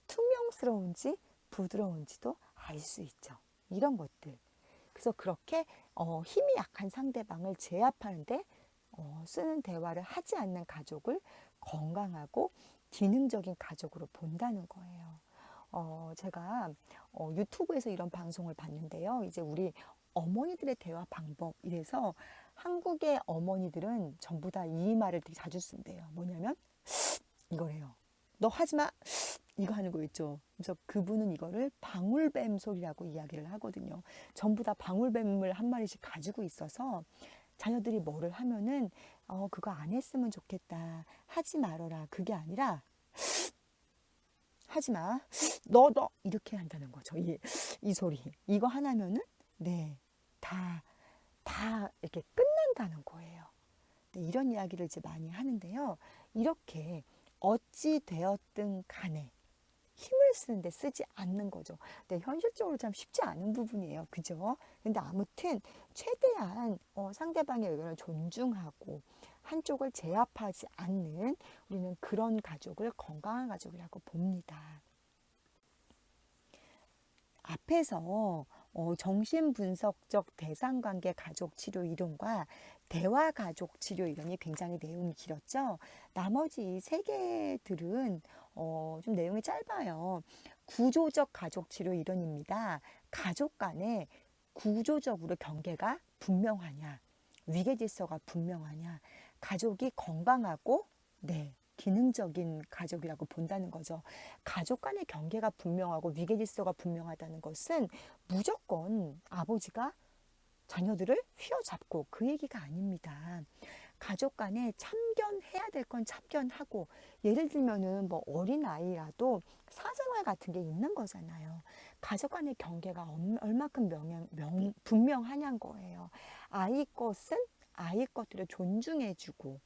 투명스러운지 부드러운지도 알 수 있죠. 이런 것들. 그래서 그렇게 힘이 약한 상대방을 제압하는데 쓰는 대화를 하지 않는 가족을 건강하고 기능적인 가족으로 본다는 거예요. 제가 유튜브에서 이런 방송을 봤는데요. 이제 우리 어머니들의 대화 방법 이래서 한국의 어머니들은 전부 다 이 말을 되게 자주 쓴대요. 뭐냐면 이거래요. 너 하지 마. 이거 하는 거 있죠. 그래서 그분은 이거를 방울뱀 소리라고 이야기를 하거든요. 전부 다 방울뱀을 한 마리씩 가지고 있어서 자녀들이 뭐를 하면은 그거 안 했으면 좋겠다. 하지 말어라. 그게 아니라 하지 마. 너 이렇게 한다는 거죠. 이 소리. 이거 하나면은 네. 다 이렇게 끝난다는 거예요. 네, 이런 이야기를 이제 많이 하는데요. 이렇게 어찌 되었든 간에 힘을 쓰는데 쓰지 않는 거죠. 네, 현실적으로 참 쉽지 않은 부분이에요. 그죠? 근데 아무튼 최대한 상대방의 의견을 존중하고 한쪽을 제압하지 않는 우리는 그런 가족을 건강한 가족이라고 봅니다. 앞에서 정신분석적 대상관계 가족치료 이론과 대화 가족치료 이론이 굉장히 내용이 길었죠. 나머지 세 개들은 좀 내용이 짧아요. 구조적 가족치료 이론입니다. 가족 간에 구조적으로 경계가 분명하냐, 위계질서가 분명하냐, 가족이 건강하고 네, 기능적인 가족이라고 본다는 거죠. 가족 간의 경계가 분명하고 위계질서가 분명하다는 것은 무조건 아버지가 자녀들을 휘어잡고 그 얘기가 아닙니다. 가족 간에 참견해야 될 건 참견하고 예를 들면은 뭐 어린아이라도 사생활 같은 게 있는 거잖아요. 가족 간의 경계가 얼마큼 분명하냐는 거예요. 아이 것은 아이 것들을 존중해주고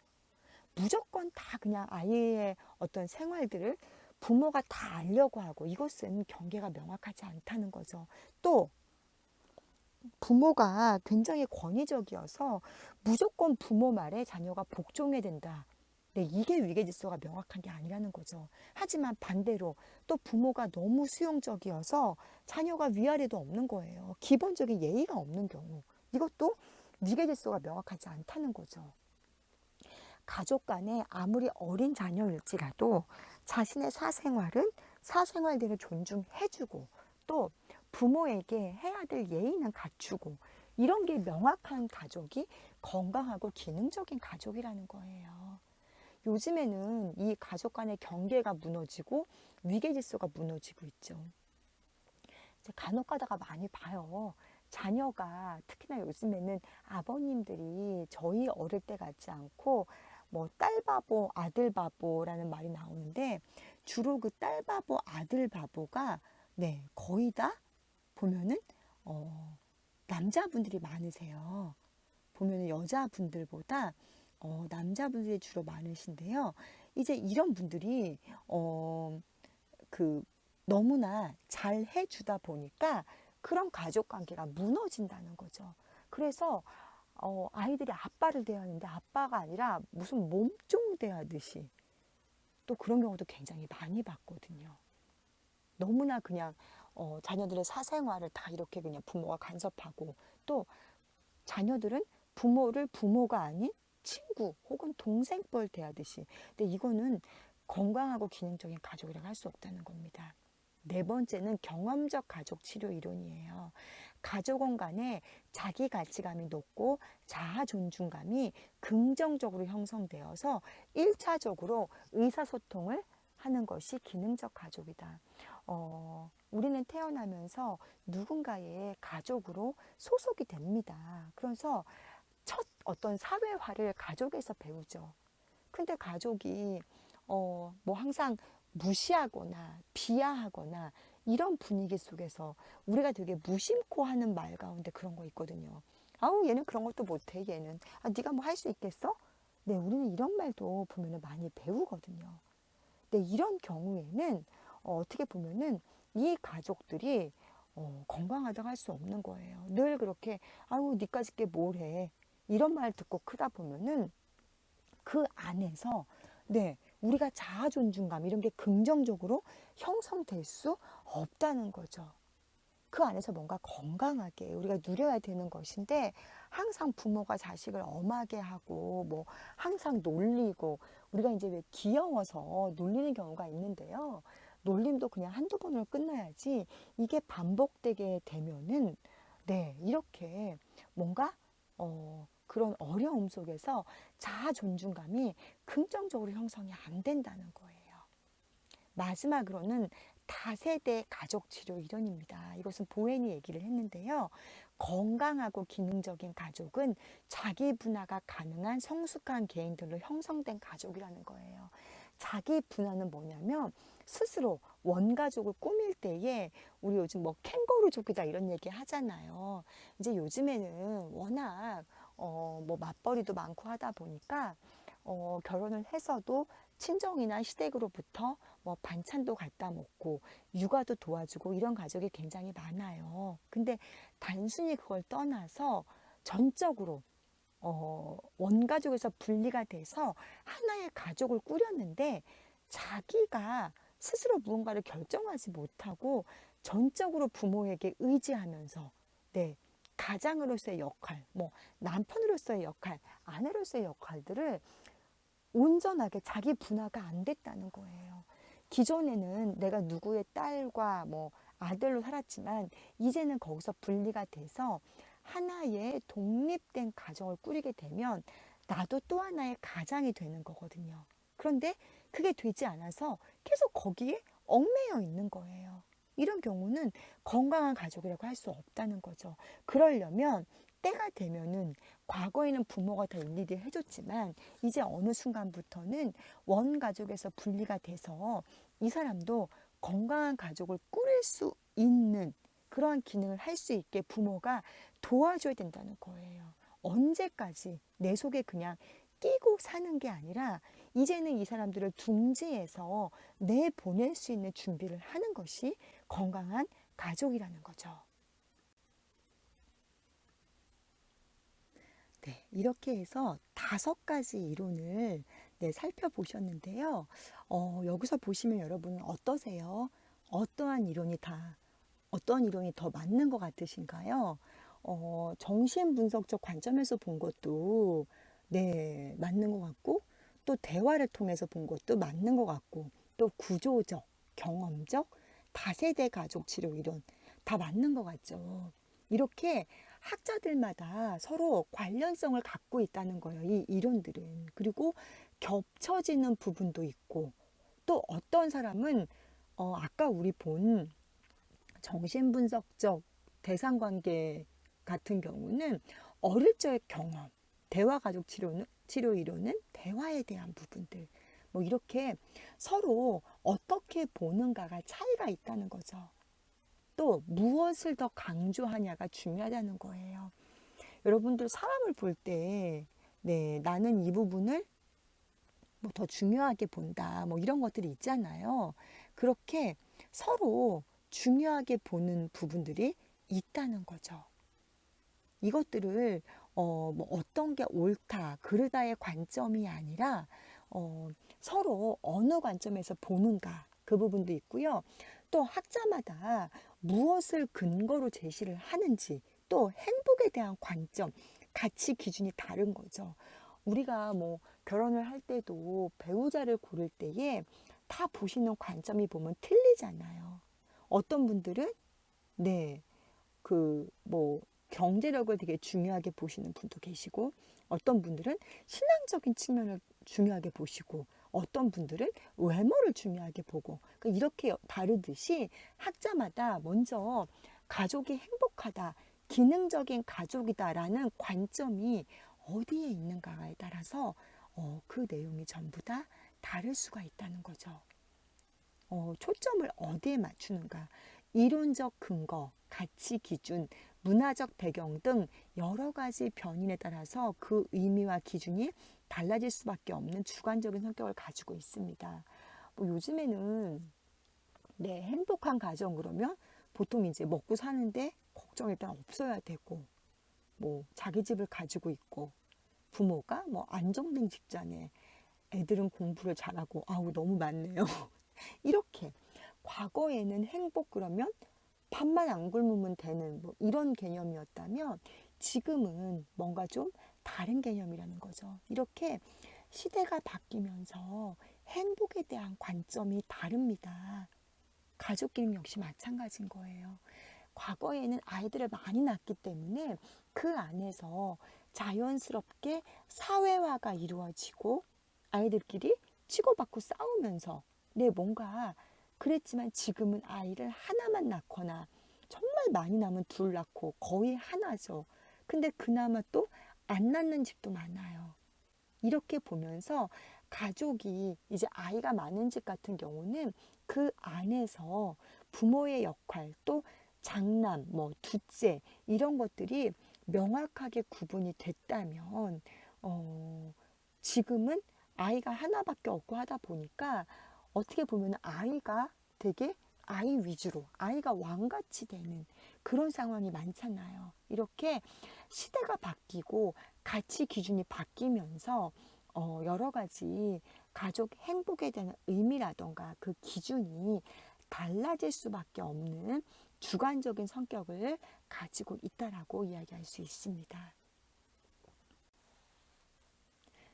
무조건 다 그냥 아이의 어떤 생활들을 부모가 다 알려고 하고 이것은 경계가 명확하지 않다는 거죠. 또 부모가 굉장히 권위적이어서 무조건 부모 말에 자녀가 복종해야 된다. 네, 이게 위계질서가 명확한 게 아니라는 거죠. 하지만 반대로 또 부모가 너무 수용적이어서 자녀가 위아래도 없는 거예요. 기본적인 예의가 없는 경우. 이것도 위계질서가 명확하지 않다는 거죠. 가족 간에 아무리 어린 자녀일지라도 자신의 사생활은 사생활대로 존중해주고 또 부모에게 해야 될 예의는 갖추고 이런 게 명확한 가족이 건강하고 기능적인 가족이라는 거예요. 요즘에는 이 가족 간의 경계가 무너지고 위계질서가 무너지고 있죠. 이제 간혹 가다가 많이 봐요. 자녀가 특히나 요즘에는 아버님들이 저희 어릴 때 같지 않고 뭐 딸 바보, 아들 바보라는 말이 나오는데 주로 그 딸 바보, 아들 바보가 네, 거의 다 보면은 남자분들이 많으세요. 보면은 여자분들보다 남자분들이 주로 많으신데요. 이제 이런 분들이 그 너무나 잘 해주다 보니까 그런 가족 관계가 무너진다는 거죠. 그래서 아이들이 아빠를 대하는데 아빠가 아니라 무슨 몸종 대하듯이 또 그런 경우도 굉장히 많이 봤거든요. 너무나 그냥 자녀들의 사생활을 다 이렇게 그냥 부모가 간섭하고 또 자녀들은 부모를 부모가 아닌 친구 혹은 동생뻘 대하듯이. 근데 이거는 건강하고 기능적인 가족이라고 할 수 없다는 겁니다. 네 번째는 경험적 가족 치료 이론이에요. 가족원 간에 자기 가치감이 높고 자아 존중감이 긍정적으로 형성되어서 1차적으로 의사소통을 하는 것이 기능적 가족이다. 우리는 태어나면서 누군가의 가족으로 소속이 됩니다. 그래서 첫 어떤 사회화를 가족에서 배우죠. 근데 가족이 뭐 항상 무시하거나 비하하거나 이런 분위기 속에서 우리가 되게 무심코 하는 말 가운데 그런 거 있거든요. 아우 얘는 그런 것도 못해 얘는 네가 뭐 할 수 있겠어? 네, 우리는 이런 말도 보면은 많이 배우거든요. 네, 이런 경우에는 어떻게 보면은 이 가족들이 건강하다고 할 수 없는 거예요. 늘 그렇게 아우 니까짓 게 뭘 해 이런 말 듣고 크다 보면은 그 안에서 네, 우리가 자아 존중감 이런 게 긍정적으로 형성될 수 없다는 거죠. 그 안에서 뭔가 건강하게 우리가 누려야 되는 것인데 항상 부모가 자식을 엄하게 하고 뭐 항상 놀리고 우리가 이제 왜 귀여워서 놀리는 경우가 있는데요. 놀림도 그냥 한두 번으로 끝나야지 이게 반복되게 되면은 네, 이렇게 뭔가 그런 어려움 속에서 자아 존중감이 긍정적으로 형성이 안 된다는 거예요. 마지막으로는 다세대 가족 치료 이론입니다. 이것은 보헨이 얘기를 했는데요. 건강하고 기능적인 가족은 자기 분화가 가능한 성숙한 개인들로 형성된 가족이라는 거예요. 자기 분화는 뭐냐면 스스로 원가족을 꾸밀 때에 우리 요즘 뭐 캥거루족이다 이런 얘기 하잖아요. 이제 요즘에는 워낙 뭐 맞벌이도 많고 하다 보니까 결혼을 해서도 친정이나 시댁으로부터 뭐 반찬도 갖다 먹고 육아도 도와주고 이런 가족이 굉장히 많아요. 근데 단순히 그걸 떠나서 전적으로 원가족에서 분리가 돼서 하나의 가족을 꾸렸는데 자기가 스스로 무언가를 결정하지 못하고 전적으로 부모에게 의지하면서 네, 가장으로서의 역할, 뭐 남편으로서의 역할, 아내로서의 역할들을 온전하게 자기 분화가 안 됐다는 거예요. 기존에는 내가 누구의 딸과 뭐 아들로 살았지만 이제는 거기서 분리가 돼서 하나의 독립된 가정을 꾸리게 되면 나도 또 하나의 가장이 되는 거거든요. 그런데 그게 되지 않아서 계속 거기에 얽매여 있는 거예요. 이런 경우는 건강한 가족이라고 할 수 없다는 거죠. 그러려면 때가 되면은 과거에는 부모가 다 일일이 해줬지만 이제 어느 순간부터는 원가족에서 분리가 돼서 이 사람도 건강한 가족을 꾸릴 수 있는 그러한 기능을 할 수 있게 부모가 도와줘야 된다는 거예요. 언제까지 내 속에 그냥 끼고 사는 게 아니라 이제는 이 사람들을 둥지에서 내보낼 수 있는 준비를 하는 것이 건강한 가족이라는 거죠. 네, 이렇게 해서 5가지 이론을 살펴보셨는데요. 여기서 보시면 여러분은 어떠세요? 어떤 이론이 더 맞는 것 같으신가요? 정신분석적 관점에서 본 것도 네, 맞는 것 같고, 또 대화를 통해서 본 것도 맞는 것 같고, 또 구조적, 경험적, 다세대 가족 치료 이론 다 맞는 것 같죠. 이렇게 학자들마다 서로 관련성을 갖고 있다는 거예요. 이 이론들은. 그리고 겹쳐지는 부분도 있고 또 어떤 사람은 아까 우리 본 정신분석적 대상관계 같은 경우는 어릴 적의 경험, 대화 가족 치료 이론은 대화에 대한 부분들 뭐 이렇게 서로 어떻게 보는가가 차이가 있다는 거죠. 또 무엇을 더 강조하냐가 중요하다는 거예요. 여러분들 사람을 볼 때, 네, 나는 이 부분을 뭐 더 중요하게 본다, 뭐 이런 것들이 있잖아요. 그렇게 서로 중요하게 보는 부분들이 있다는 거죠. 이것들을 뭐 어떤 게 옳다, 그르다의 관점이 아니라 서로 어느 관점에서 보는가 그 부분도 있고요. 또 학자마다 무엇을 근거로 제시를 하는지 또 행복에 대한 관점, 가치 기준이 다른 거죠. 우리가 뭐 결혼을 할 때도 배우자를 고를 때에 다 보시는 관점이 보면 틀리잖아요. 어떤 분들은 네, 뭐 경제력을 되게 중요하게 보시는 분도 계시고 어떤 분들은 신앙적인 측면을 중요하게 보시고 어떤 분들은 외모를 중요하게 보고 그러니까 이렇게 다르듯이 학자마다 먼저 가족이 행복하다, 기능적인 가족이다라는 관점이 어디에 있는가에 따라서 그 내용이 전부 다 다를 수가 있다는 거죠. 초점을 어디에 맞추는가, 이론적 근거, 가치 기준, 문화적 배경 등 여러 가지 변인에 따라서 그 의미와 기준이 달라질 수밖에 없는 주관적인 성격을 가지고 있습니다. 뭐 요즘에는 네, 행복한 가정 그러면 보통 이제 먹고 사는데 걱정 일단 없어야 되고 뭐 자기 집을 가지고 있고 부모가 뭐 안정된 직장에 애들은 공부를 잘하고 아우 너무 많네요. 이렇게 과거에는 행복 그러면 밥만 안 굶으면 되는 뭐 이런 개념이었다면 지금은 뭔가 좀 다른 개념이라는 거죠. 이렇게 시대가 바뀌면서 행복에 대한 관점이 다릅니다. 가족끼리 역시 마찬가지인 거예요. 과거에는 아이들을 많이 낳기 때문에 그 안에서 자연스럽게 사회화가 이루어지고 아이들끼리 치고받고 싸우면서 뭔가 그랬지만 지금은 아이를 하나만 낳거나 정말 많이 낳으면 둘 낳고 거의 하나죠. 근데 그나마 또 안 낳는 집도 많아요. 이렇게 보면서 가족이 이제 아이가 많은 집 같은 경우는 그 안에서 부모의 역할 또 장남, 뭐 둘째 이런 것들이 명확하게 구분이 됐다면 지금은 아이가 하나밖에 없고 하다 보니까 어떻게 보면 아이가 되게 아이 위주로 아이가 왕같이 되는 그런 상황이 많잖아요. 이렇게 시대가 바뀌고 가치 기준이 바뀌면서 여러 가지 가족 행복에 대한 의미라던가 그 기준이 달라질 수밖에 없는 주관적인 성격을 가지고 있다라고 이야기할 수 있습니다.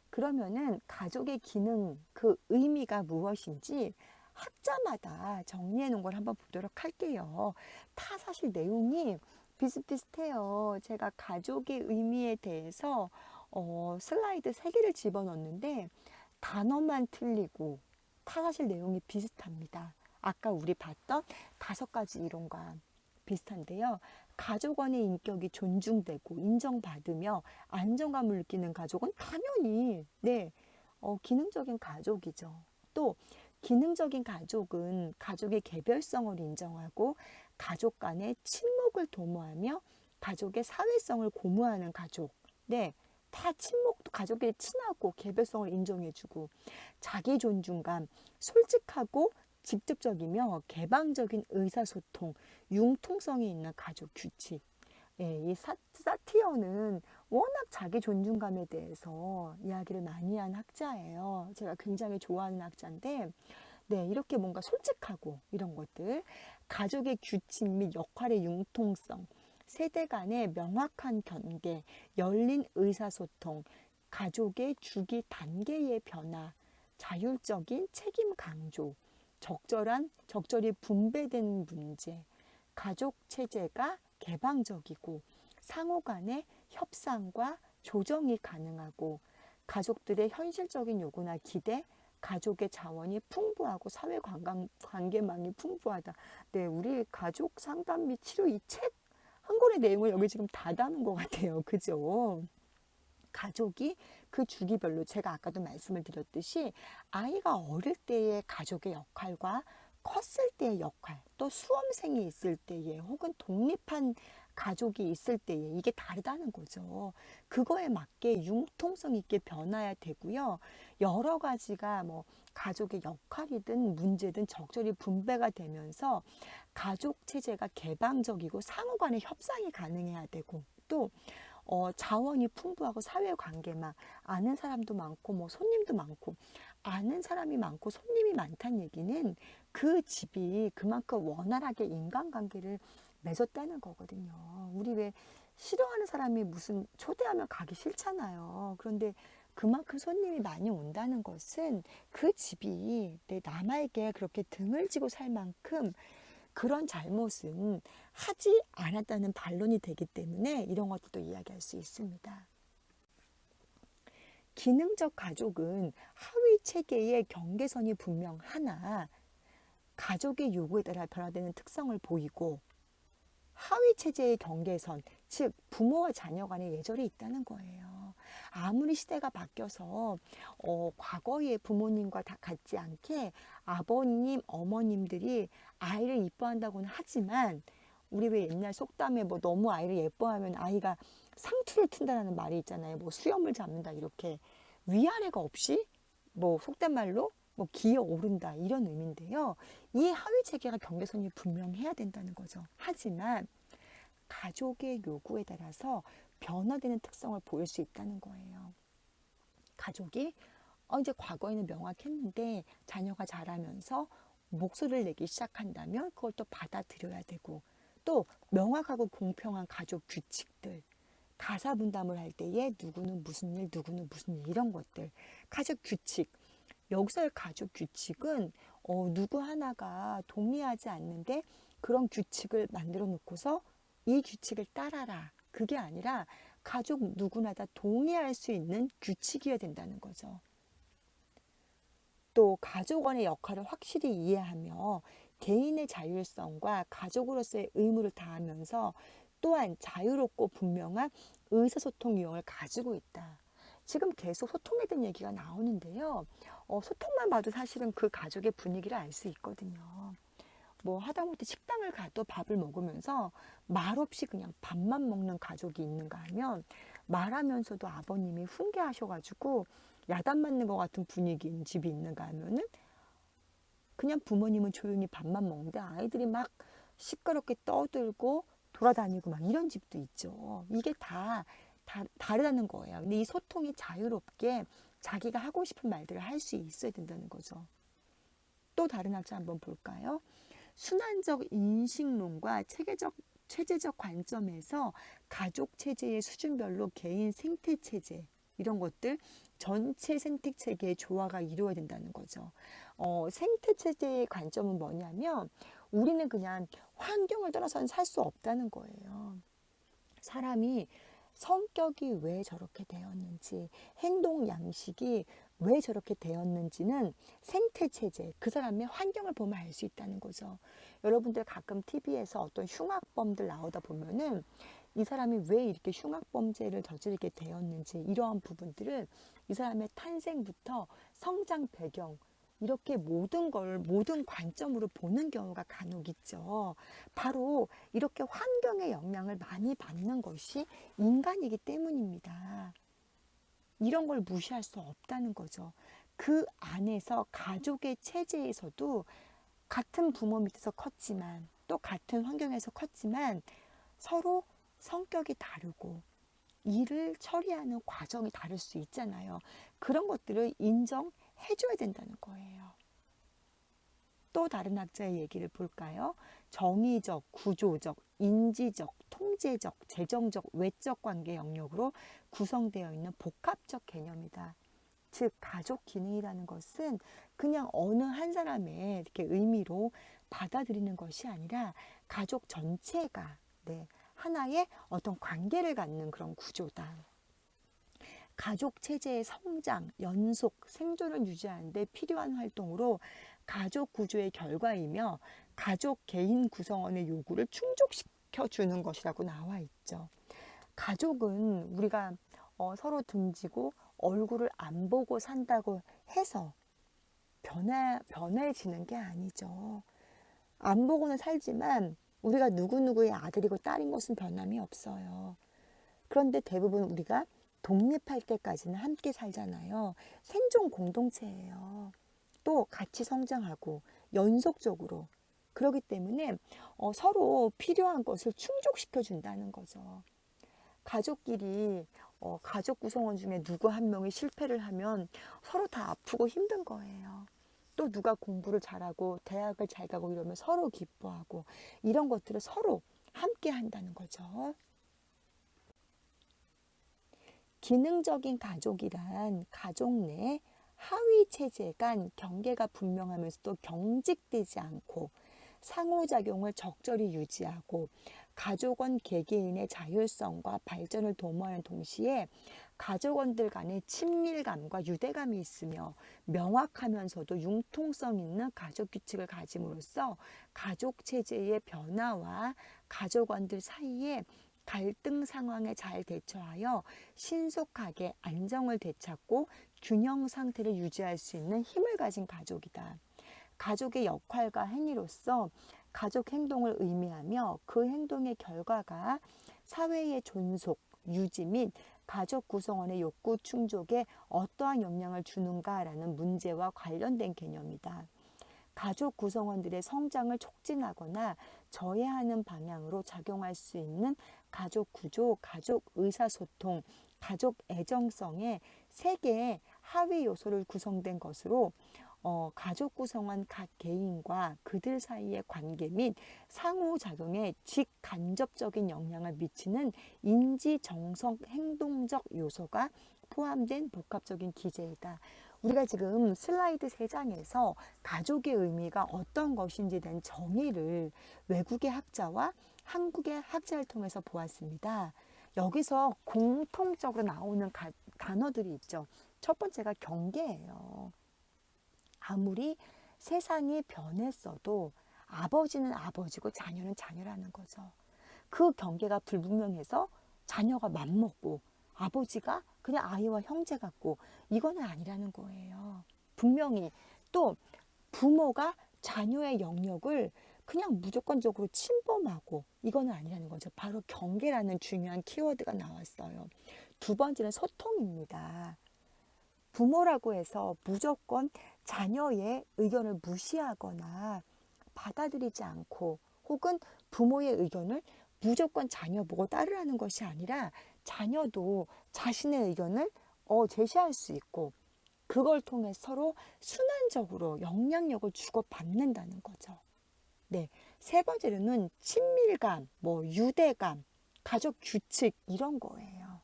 그러면은 가족의 기능, 그 의미가 무엇인지 학자마다 정리해 놓은 걸 한번 보도록 할게요. 다 사실 내용이 비슷비슷해요. 제가 가족의 의미에 대해서 슬라이드 3개를 집어넣었는데 단어만 틀리고 다 사실 내용이 비슷합니다. 아까 우리 봤던 5가지 이론과 비슷한데요. 가족원의 인격이 존중되고 인정받으며 안정감을 느끼는 가족은 당연히 기능적인 가족이죠. 또 기능적인 가족은 가족의 개별성을 인정하고 가족 간의 친목을 도모하며 가족의 사회성을 고무하는 가족. 다 친목도 가족끼리 친하고 개별성을 인정해주고 자기 존중감, 솔직하고 직접적이며 개방적인 의사소통, 융통성이 있는 가족 규칙. 이 사티어는 워낙 자기 존중감에 대해서 이야기를 많이 한 학자예요. 제가 굉장히 좋아하는 학자인데, 이렇게 뭔가 솔직하고 이런 것들, 가족의 규칙 및 역할의 융통성, 세대 간의 명확한 경계, 열린 의사소통, 가족의 주기 단계의 변화, 자율적인 책임 강조, 적절히 분배된 문제, 가족 체제가 개방적이고 상호 간의 협상과 조정이 가능하고 가족들의 현실적인 요구나 기대, 가족의 자원이 풍부하고 사회 관계망이 풍부하다. 우리 가족 상담 및 치료 이 책 한 권의 내용을 여기 지금 다 담은 것 같아요. 그죠? 가족이 그 주기별로 제가 아까도 말씀을 드렸듯이 아이가 어릴 때의 가족의 역할과 컸을 때의 역할, 또 수험생이 있을 때에 혹은 독립한 가족이 있을 때에 이게 다르다는 거죠. 그거에 맞게 융통성 있게 변화해야 되고요. 여러 가지가 뭐 가족의 역할이든 문제든 적절히 분배가 되면서 가족 체제가 개방적이고 상호 간의 협상이 가능해야 되고 또 자원이 풍부하고 사회관계막 아는 사람도 많고 뭐 손님도 많고 아는 사람이 많고 손님이 많다는 얘기는 그 집이 그만큼 원활하게 인간관계를 맺었다는 거거든요. 우리 왜 싫어하는 사람이 무슨 초대하면 가기 싫잖아요. 그런데 그만큼 손님이 많이 온다는 것은 그 집이 내 남에게 그렇게 등을 지고 살 만큼 그런 잘못은 하지 않았다는 반론이 되기 때문에 이런 것들도 이야기할 수 있습니다. 기능적 가족은 하위 체계의 경계선이 분명하나 가족의 요구에 따라 변화되는 특성을 보이고 하위 체제의 경계선, 즉 부모와 자녀 간의 예절이 있다는 거예요. 아무리 시대가 바뀌어서 과거의 부모님과 다 같지 않게 아버님, 어머님들이 아이를 이뻐한다고는 하지만 우리 왜 옛날 속담에 뭐 너무 아이를 예뻐하면 아이가 상투를 튼다는 말이 있잖아요. 뭐 수염을 잡는다 이렇게 위아래가 없이 뭐 속된 말로 뭐 기어 오른다 이런 의미인데요. 이 하위 체계가 경계선이 분명해야 된다는 거죠. 하지만 가족의 요구에 따라서 변화되는 특성을 보일 수 있다는 거예요. 가족이 이제 과거에는 명확했는데 자녀가 자라면서 목소리를 내기 시작한다면 그걸 또 받아들여야 되고 또 명확하고 공평한 가족 규칙들 가사 분담을 할 때에 누구는 무슨 일 누구는 무슨 일 이런 것들 가족 규칙 여기서의 가족 규칙은 누구 하나가 동의하지 않는데 그런 규칙을 만들어 놓고서 이 규칙을 따라라. 그게 아니라 가족 누구나 다 동의할 수 있는 규칙이어야 된다는 거죠. 또 가족원의 역할을 확실히 이해하며 개인의 자율성과 가족으로서의 의무를 다하면서 또한 자유롭고 분명한 의사소통 유형을 가지고 있다. 지금 계속 소통에 대한 얘기가 나오는데요. 소통만 봐도 사실은 그 가족의 분위기를 알 수 있거든요. 뭐 하다못해 식당을 가도 밥을 먹으면서 말없이 그냥 밥만 먹는 가족이 있는가 하면, 말하면서도 아버님이 훈계하셔가지고 야단 맞는 것 같은 분위기인 집이 있는가 하면은 그냥 부모님은 조용히 밥만 먹는데 아이들이 막 시끄럽게 떠들고 돌아다니고 막 이런 집도 있죠. 이게 다르다는 거예요. 근데 이 소통이 자유롭게 자기가 하고 싶은 말들을 할 수 있어야 된다는 거죠. 또 다른 학자 한번 볼까요? 순환적 인식론과 체제적 관점에서 가족 체제의 수준별로 개인 생태 체제, 이런 것들 전체 생태 체계의 조화가 이루어야 된다는 거죠. 생태 체제의 관점은 뭐냐면 우리는 그냥 환경을 떠나서는 살 수 없다는 거예요. 사람이 성격이 왜 저렇게 되었는지, 행동 양식이 왜 저렇게 되었는지는 생태 체제, 그 사람의 환경을 보면 알 수 있다는 거죠. 여러분들 가끔 TV에서 어떤 흉악범들 나오다 보면은 이 사람이 왜 이렇게 흉악범죄를 저지르게 되었는지, 이러한 부분들을 이 사람의 탄생부터 성장 배경, 이렇게 모든 관점으로 보는 경우가 간혹 있죠. 바로 이렇게 환경의 영향을 많이 받는 것이 인간이기 때문입니다. 이런 걸 무시할 수 없다는 거죠. 그 안에서 가족의 체제에서도 같은 부모 밑에서 컸지만, 또 같은 환경에서 컸지만 서로 성격이 다르고 일을 처리하는 과정이 다를 수 있잖아요. 그런 것들을 인정해줘야 된다는 거예요. 또 다른 학자의 얘기를 볼까요? 정의적, 구조적, 인지적, 통제적, 재정적, 외적 관계 영역으로 구성되어 있는 복합적 개념이다. 즉, 가족 기능이라는 것은 그냥 어느 한 사람의 이렇게 의미로 받아들이는 것이 아니라 가족 전체가 하나의 어떤 관계를 갖는 그런 구조다. 가족 체제의 성장, 연속, 생존을 유지하는 데 필요한 활동으로 가족 구조의 결과이며 가족 개인 구성원의 요구를 충족시켜 주는 것이라고 나와 있죠. 가족은 우리가 서로 등지고 얼굴을 안 보고 산다고 해서 변해지는 게 아니죠. 안 보고는 살지만 우리가 누구누구의 아들이고 딸인 것은 변함이 없어요. 그런데 대부분 우리가 독립할 때까지는 함께 살잖아요. 생존 공동체예요. 또 같이 성장하고 연속적으로. 그렇기 때문에 서로 필요한 것을 충족시켜 준다는 거죠. 가족끼리 가족 구성원 중에 누구 한 명이 실패를 하면 서로 다 아프고 힘든 거예요. 또 누가 공부를 잘하고 대학을 잘 가고 이러면 서로 기뻐하고, 이런 것들을 서로 함께 한다는 거죠. 기능적인 가족이란 가족 내 하위 체제 간 경계가 분명하면서도 경직되지 않고 상호작용을 적절히 유지하고 가족원 개개인의 자율성과 발전을 도모하는 동시에 가족원들 간의 친밀감과 유대감이 있으며 명확하면서도 융통성 있는 가족 규칙을 가짐으로써 가족 체제의 변화와 가족원들 사이에 갈등 상황에 잘 대처하여 신속하게 안정을 되찾고 균형 상태를 유지할 수 있는 힘을 가진 가족이다. 가족의 역할과 행위로서 가족 행동을 의미하며 그 행동의 결과가 사회의 존속, 유지 및 가족 구성원의 욕구 충족에 어떠한 영향을 주는가라는 문제와 관련된 개념이다. 가족 구성원들의 성장을 촉진하거나 저해하는 방향으로 작용할 수 있는 가족 구조, 가족 의사소통, 가족 애정성의 세 개의 하위 요소를 구성된 것으로 가족 구성원 각 개인과 그들 사이의 관계 및 상호작용에 직간접적인 영향을 미치는 인지, 정서, 행동적 요소가 포함된 복합적인 기제이다. 우리가 지금 슬라이드 3장에서 가족의 의미가 어떤 것인지에 대한 정의를 외국의 학자와 한국의 학자를 통해서 보았습니다. 여기서 공통적으로 나오는 단어들이 있죠. 첫 번째가 경계예요. 아무리 세상이 변했어도 아버지는 아버지고 자녀는 자녀라는 거죠. 그 경계가 불분명해서 자녀가 맘먹고 아버지가 그냥 아이와 형제 같고 이거는 아니라는 거예요. 분명히 또 부모가 자녀의 영역을 그냥 무조건적으로 침범하고 이거는 아니라는 거죠. 바로 경계라는 중요한 키워드가 나왔어요. 두 번째는 소통입니다. 부모라고 해서 무조건 자녀의 의견을 무시하거나 받아들이지 않고 혹은 부모의 의견을 무조건 자녀 보고 따르라는 것이 아니라 자녀도 자신의 의견을 제시할 수 있고 그걸 통해 서로 순환적으로 영향력을 주고받는다는 거죠. 네, 세 번째로는 친밀감, 유대감, 가족 규칙 이런 거예요.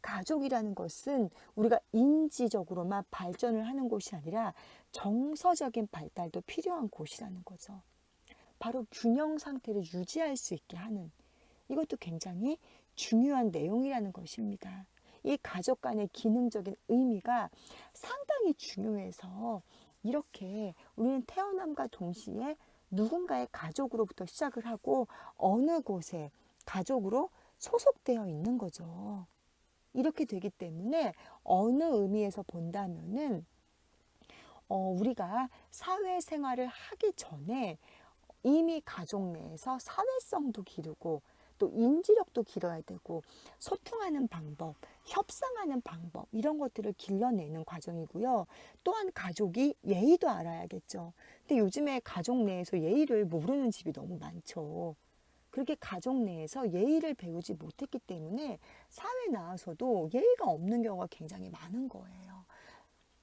가족이라는 것은 우리가 인지적으로만 발전을 하는 곳이 아니라 정서적인 발달도 필요한 곳이라는 거죠. 바로 균형 상태를 유지할 수 있게 하는 이것도 굉장히 중요한 내용이라는 것입니다. 이 가족 간의 기능적인 의미가 상당히 중요해서 이렇게 우리는 태어남과 동시에 누군가의 가족으로부터 시작을 하고 어느 곳에 가족으로 소속되어 있는 거죠. 이렇게 되기 때문에 어느 의미에서 본다면은 우리가 사회생활을 하기 전에 이미 가족 내에서 사회성도 기르고 또 인지력도 길어야 되고 소통하는 방법, 협상하는 방법 이런 것들을 길러내는 과정이고요. 또한 가족이 예의도 알아야겠죠. 근데 요즘에 가족 내에서 예의를 모르는 집이 너무 많죠. 그렇게 가족 내에서 예의를 배우지 못했기 때문에 사회 나와서도 예의가 없는 경우가 굉장히 많은 거예요.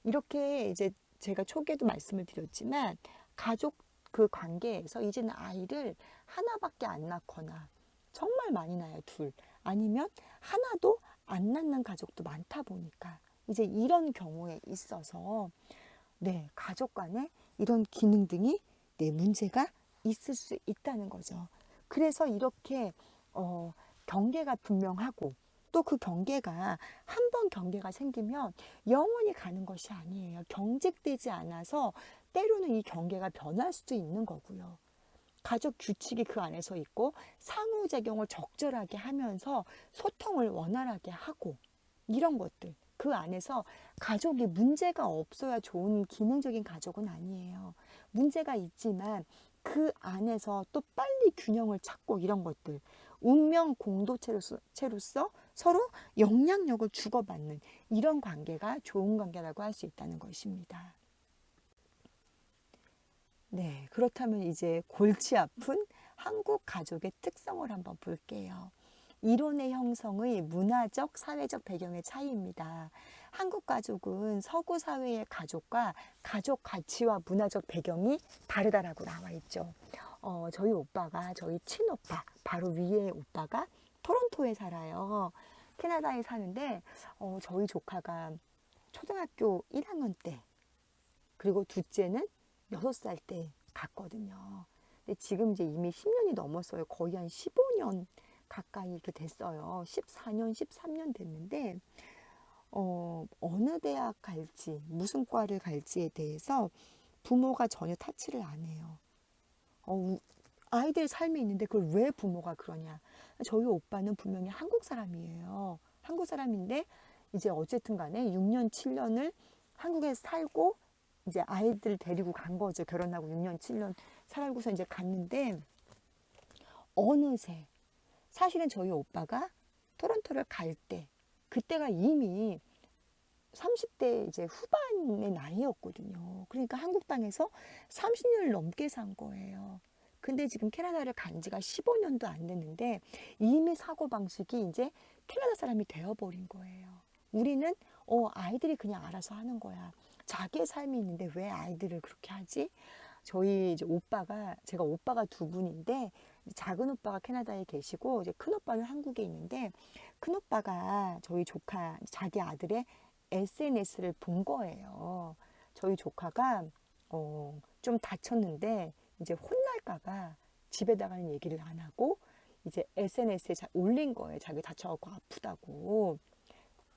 이렇게 이제 제가 초기에도 말씀을 드렸지만 가족 그 관계에서 이제는 아이를 하나밖에 안 낳거나 정말 많이 낳아요, 둘. 아니면 하나도 안 낳는 가족도 많다 보니까 이제 이런 경우에 있어서 네, 가족 간에 이런 기능 등이 문제가 있을 수 있다는 거죠. 그래서 이렇게 경계가 분명하고 또 그 경계가 한 번 경계가 생기면 영원히 가는 것이 아니에요. 경직되지 않아서 때로는 이 경계가 변할 수도 있는 거고요. 가족 규칙이 그 안에서 있고 상호작용을 적절하게 하면서 소통을 원활하게 하고 이런 것들 그 안에서 가족이 문제가 없어야 좋은 기능적인 가족은 아니에요. 문제가 있지만 그 안에서 또 빨리 균형을 찾고 이런 것들 운명 공동체로서 서로 영향력을 주고받는 이런 관계가 좋은 관계라고 할 수 있다는 것입니다. 네, 그렇다면 이제 골치 아픈 한국 가족의 특성을 한번 볼게요. 이론의 형성의 문화적, 사회적 배경의 차이입니다. 한국 가족은 서구 사회의 가족과 가족 가치와 문화적 배경이 다르다라고 나와 있죠. 저희 오빠가, 저희 친오빠, 바로 위에 오빠가 토론토에 살아요. 캐나다에 사는데, 저희 조카가 초등학교 1학년 때, 그리고 둘째는 6살 때 갔거든요. 근데 지금 이제 이미 10년이 넘었어요. 거의 한 15년 가까이 이렇게 됐어요. 14년, 13년 됐는데, 어느 대학 갈지, 무슨 과를 갈지에 대해서 부모가 전혀 타치를 안 해요. 아이들 삶이 있는데 그걸 왜 부모가 그러냐. 저희 오빠는 분명히 한국 사람이에요. 한국 사람인데 이제 어쨌든 간에 6년, 7년을 한국에 살고 이제 아이들 데리고 간 거죠. 결혼하고 6년, 7년 살고서 이제 갔는데 어느새 사실은 저희 오빠가 토론토를 갈 때 그때가 이미 30대 이제 후반의 나이였거든요. 그러니까 한국 땅에서 30년을 넘게 산 거예요. 근데 지금 캐나다를 간 지가 15년도 안 됐는데 이미 사고방식이 이제 캐나다 사람이 되어버린 거예요. 우리는 아이들이 그냥 알아서 하는 거야. 자기의 삶이 있는데 왜 아이들을 그렇게 하지? 저희 이제 제가 오빠가 두 분인데 작은 오빠가 캐나다에 계시고 이제 큰 오빠는 한국에 있는데 큰 오빠가 저희 조카 자기 아들의 SNS를 본 거예요. 저희 조카가 좀 다쳤는데 이제 혼날까봐 집에다가는 얘기를 안 하고 이제 SNS에 올린 거예요. 자기 다쳐갖고 아프다고.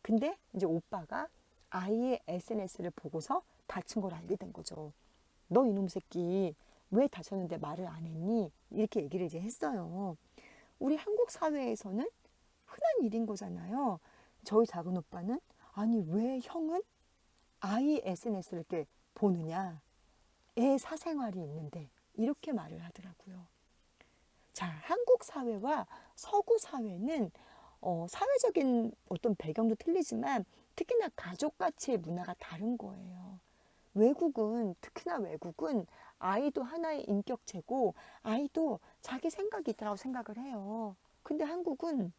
근데 이제 오빠가 아이의 SNS를 보고서 다친 걸 알게 된 거죠. 너 이놈 새끼 왜 다쳤는데 말을 안 했니? 이렇게 얘기를 이제 했어요. 우리 한국 사회에서는 흔한 일인 거잖아요. 저희 작은 오빠는 아니 왜 형은 아이 SNS를 이렇게 보느냐? 애 사생활이 있는데 이렇게 말을 하더라고요. 자, 한국 사회와 서구 사회는 사회적인 어떤 배경도 틀리지만 특히나 가족 가치의 문화가 다른 거예요. 외국은 특히나 외국은 아이도 하나의 인격체고 아이도 자기 생각이 있다고 생각을 해요. 근데 한국은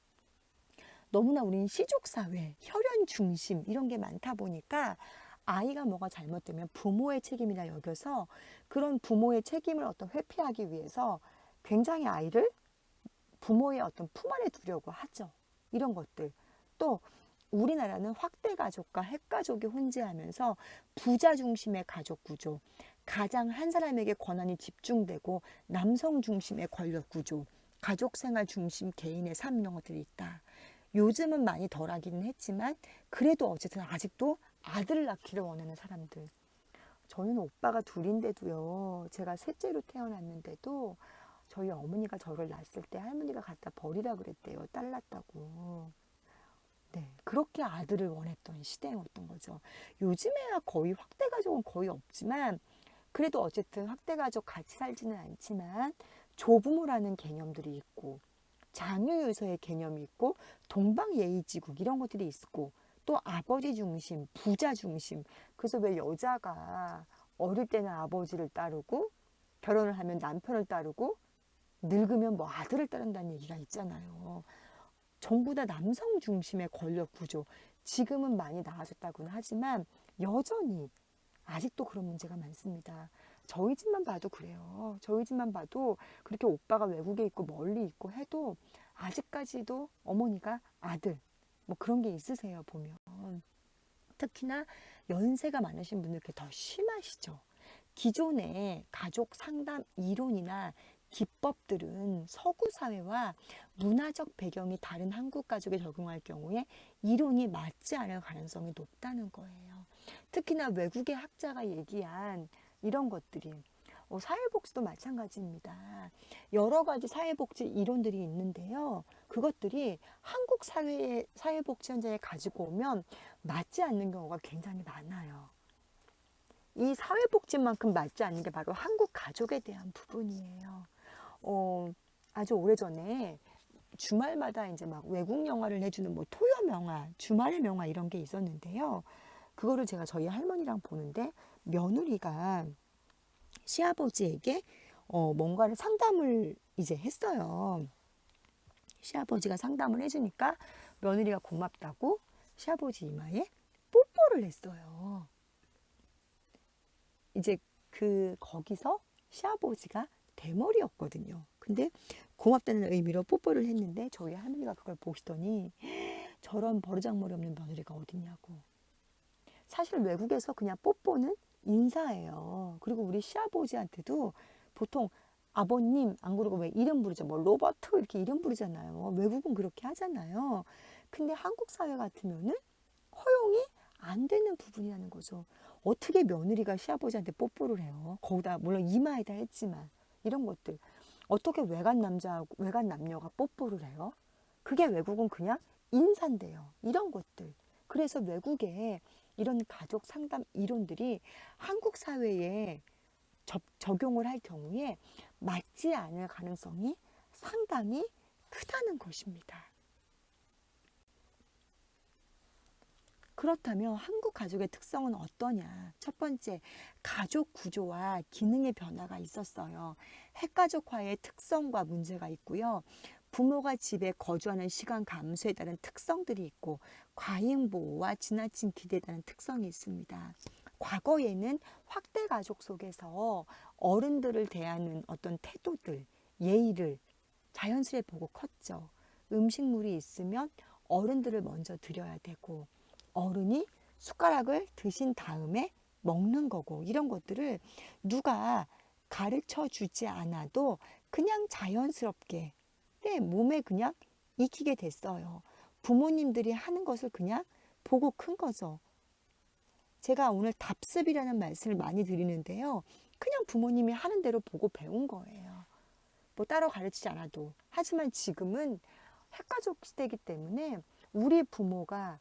너무나 우린 시족사회, 혈연 중심 이런 게 많다 보니까 아이가 뭐가 잘못되면 부모의 책임이라 여겨서 그런 부모의 책임을 어떤 회피하기 위해서 굉장히 아이를 부모의 어떤 품 안에 두려고 하죠. 이런 것들. 또 우리나라는 확대 가족과 핵가족이 혼재하면서 부자 중심의 가족 구조, 가장 한 사람에게 권한이 집중되고 남성 중심의 권력 구조, 가족 생활 중심 개인의 삶 이런 것들이 있다. 요즘은 많이 덜하기는 했지만 그래도 어쨌든 아직도 아들을 낳기를 원하는 사람들. 저는 오빠가 둘인데도요. 제가 셋째로 태어났는데도 저희 어머니가 저를 낳았을 때 할머니가 갖다 버리라 그랬대요. 딸 낳았다고. 네, 그렇게 아들을 원했던 시대였던 거죠. 요즘에야 거의 확대 가족은 거의 없지만 그래도 어쨌든 확대 가족 같이 살지는 않지만 조부모라는 개념들이 있고 장유유서의 개념이 있고 동방예의지국 이런 것들이 있고 또 아버지 중심, 부자 중심. 그래서 왜 여자가 어릴 때는 아버지를 따르고 결혼을 하면 남편을 따르고 늙으면 뭐 아들을 따른다는 얘기가 있잖아요. 전부 다 남성 중심의 권력 구조. 지금은 많이 나아졌다고는 하지만 여전히 아직도 그런 문제가 많습니다. 저희 집만 봐도 그래요. 저희 집만 봐도 그렇게 오빠가 외국에 있고 멀리 있고 해도 아직까지도 어머니가 아들 뭐 그런 게 있으세요 보면. 특히나 연세가 많으신 분들께 더 심하시죠. 기존의 가족 상담 이론이나 기법들은 서구 사회와 문화적 배경이 다른 한국 가족에 적용할 경우에 이론이 맞지 않을 가능성이 높다는 거예요. 특히나 외국의 학자가 얘기한 이런 것들이 사회복지도 마찬가지입니다. 여러 가지 사회복지 이론들이 있는데요. 그것들이 한국 사회의 사회복지 현장에 가지고 오면 맞지 않는 경우가 굉장히 많아요. 이 사회복지만큼 맞지 않는 게 바로 한국 가족에 대한 부분이에요. 아주 오래전에 주말마다 이제 막 외국 영화를 해주는 뭐 토요 명화, 주말의 명화 이런 게 있었는데요. 그거를 제가 저희 할머니랑 보는데 며느리가 시아버지에게 뭔가를 상담을 이제 했어요. 시아버지가 상담을 해주니까 며느리가 고맙다고 시아버지 이마에 뽀뽀를 했어요. 이제 거기서 시아버지가 대머리였거든요. 근데 고맙다는 의미로 뽀뽀를 했는데 저희 할머니가 그걸 보시더니 저런 버르장머리 없는 며느리가 어딨냐고. 사실 외국에서 그냥 뽀뽀는 인사예요. 그리고 우리 시아버지한테도 보통 아버님 안 그러고 왜 이름 부르죠. 뭐 로버트 이렇게 이름 부르잖아요. 외국은 그렇게 하잖아요. 근데 한국 사회 같으면은 허용이 안 되는 부분이라는 거죠. 어떻게 며느리가 시아버지한테 뽀뽀를 해요. 거기다 물론 이마에다 했지만 이런 것들. 어떻게 외간 남자하고 외간 남녀가 뽀뽀를 해요? 그게 외국은 그냥 인사인데요. 이런 것들. 그래서 외국에 이런 가족 상담 이론들이 한국 사회에 적용을 할 경우에 맞지 않을 가능성이 상당히 크다는 것입니다. 그렇다면 한국 가족의 특성은 어떠냐? 첫 번째, 가족 구조와 기능의 변화가 있었어요. 핵가족화의 특성과 문제가 있고요. 부모가 집에 거주하는 시간 감소에 따른 특성들이 있고 과잉 보호와 지나친 기대에 따른 특성이 있습니다. 과거에는 확대 가족 속에서 어른들을 대하는 어떤 태도들, 예의를 자연스레 보고 컸죠. 음식물이 있으면 어른들을 먼저 드려야 되고 어른이 숟가락을 드신 다음에 먹는 거고 이런 것들을 누가 가르쳐 주지 않아도 그냥 자연스럽게 내 몸에 그냥 익히게 됐어요. 부모님들이 하는 것을 그냥 보고 큰 거죠. 제가 오늘 답습이라는 말씀을 많이 드리는데요. 그냥 부모님이 하는 대로 보고 배운 거예요. 뭐 따로 가르치지 않아도. 하지만 지금은 핵가족 시대이기 때문에 우리 부모가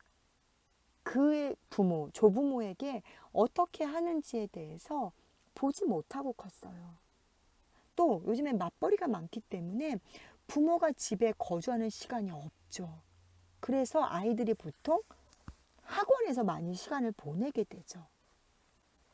그 부모, 조부모에게 어떻게 하는지에 대해서 보지 못하고 컸어요. 또 요즘엔 맞벌이가 많기 때문에 부모가 집에 거주하는 시간이 없죠. 그래서 아이들이 보통 학원에서 많이 시간을 보내게 되죠.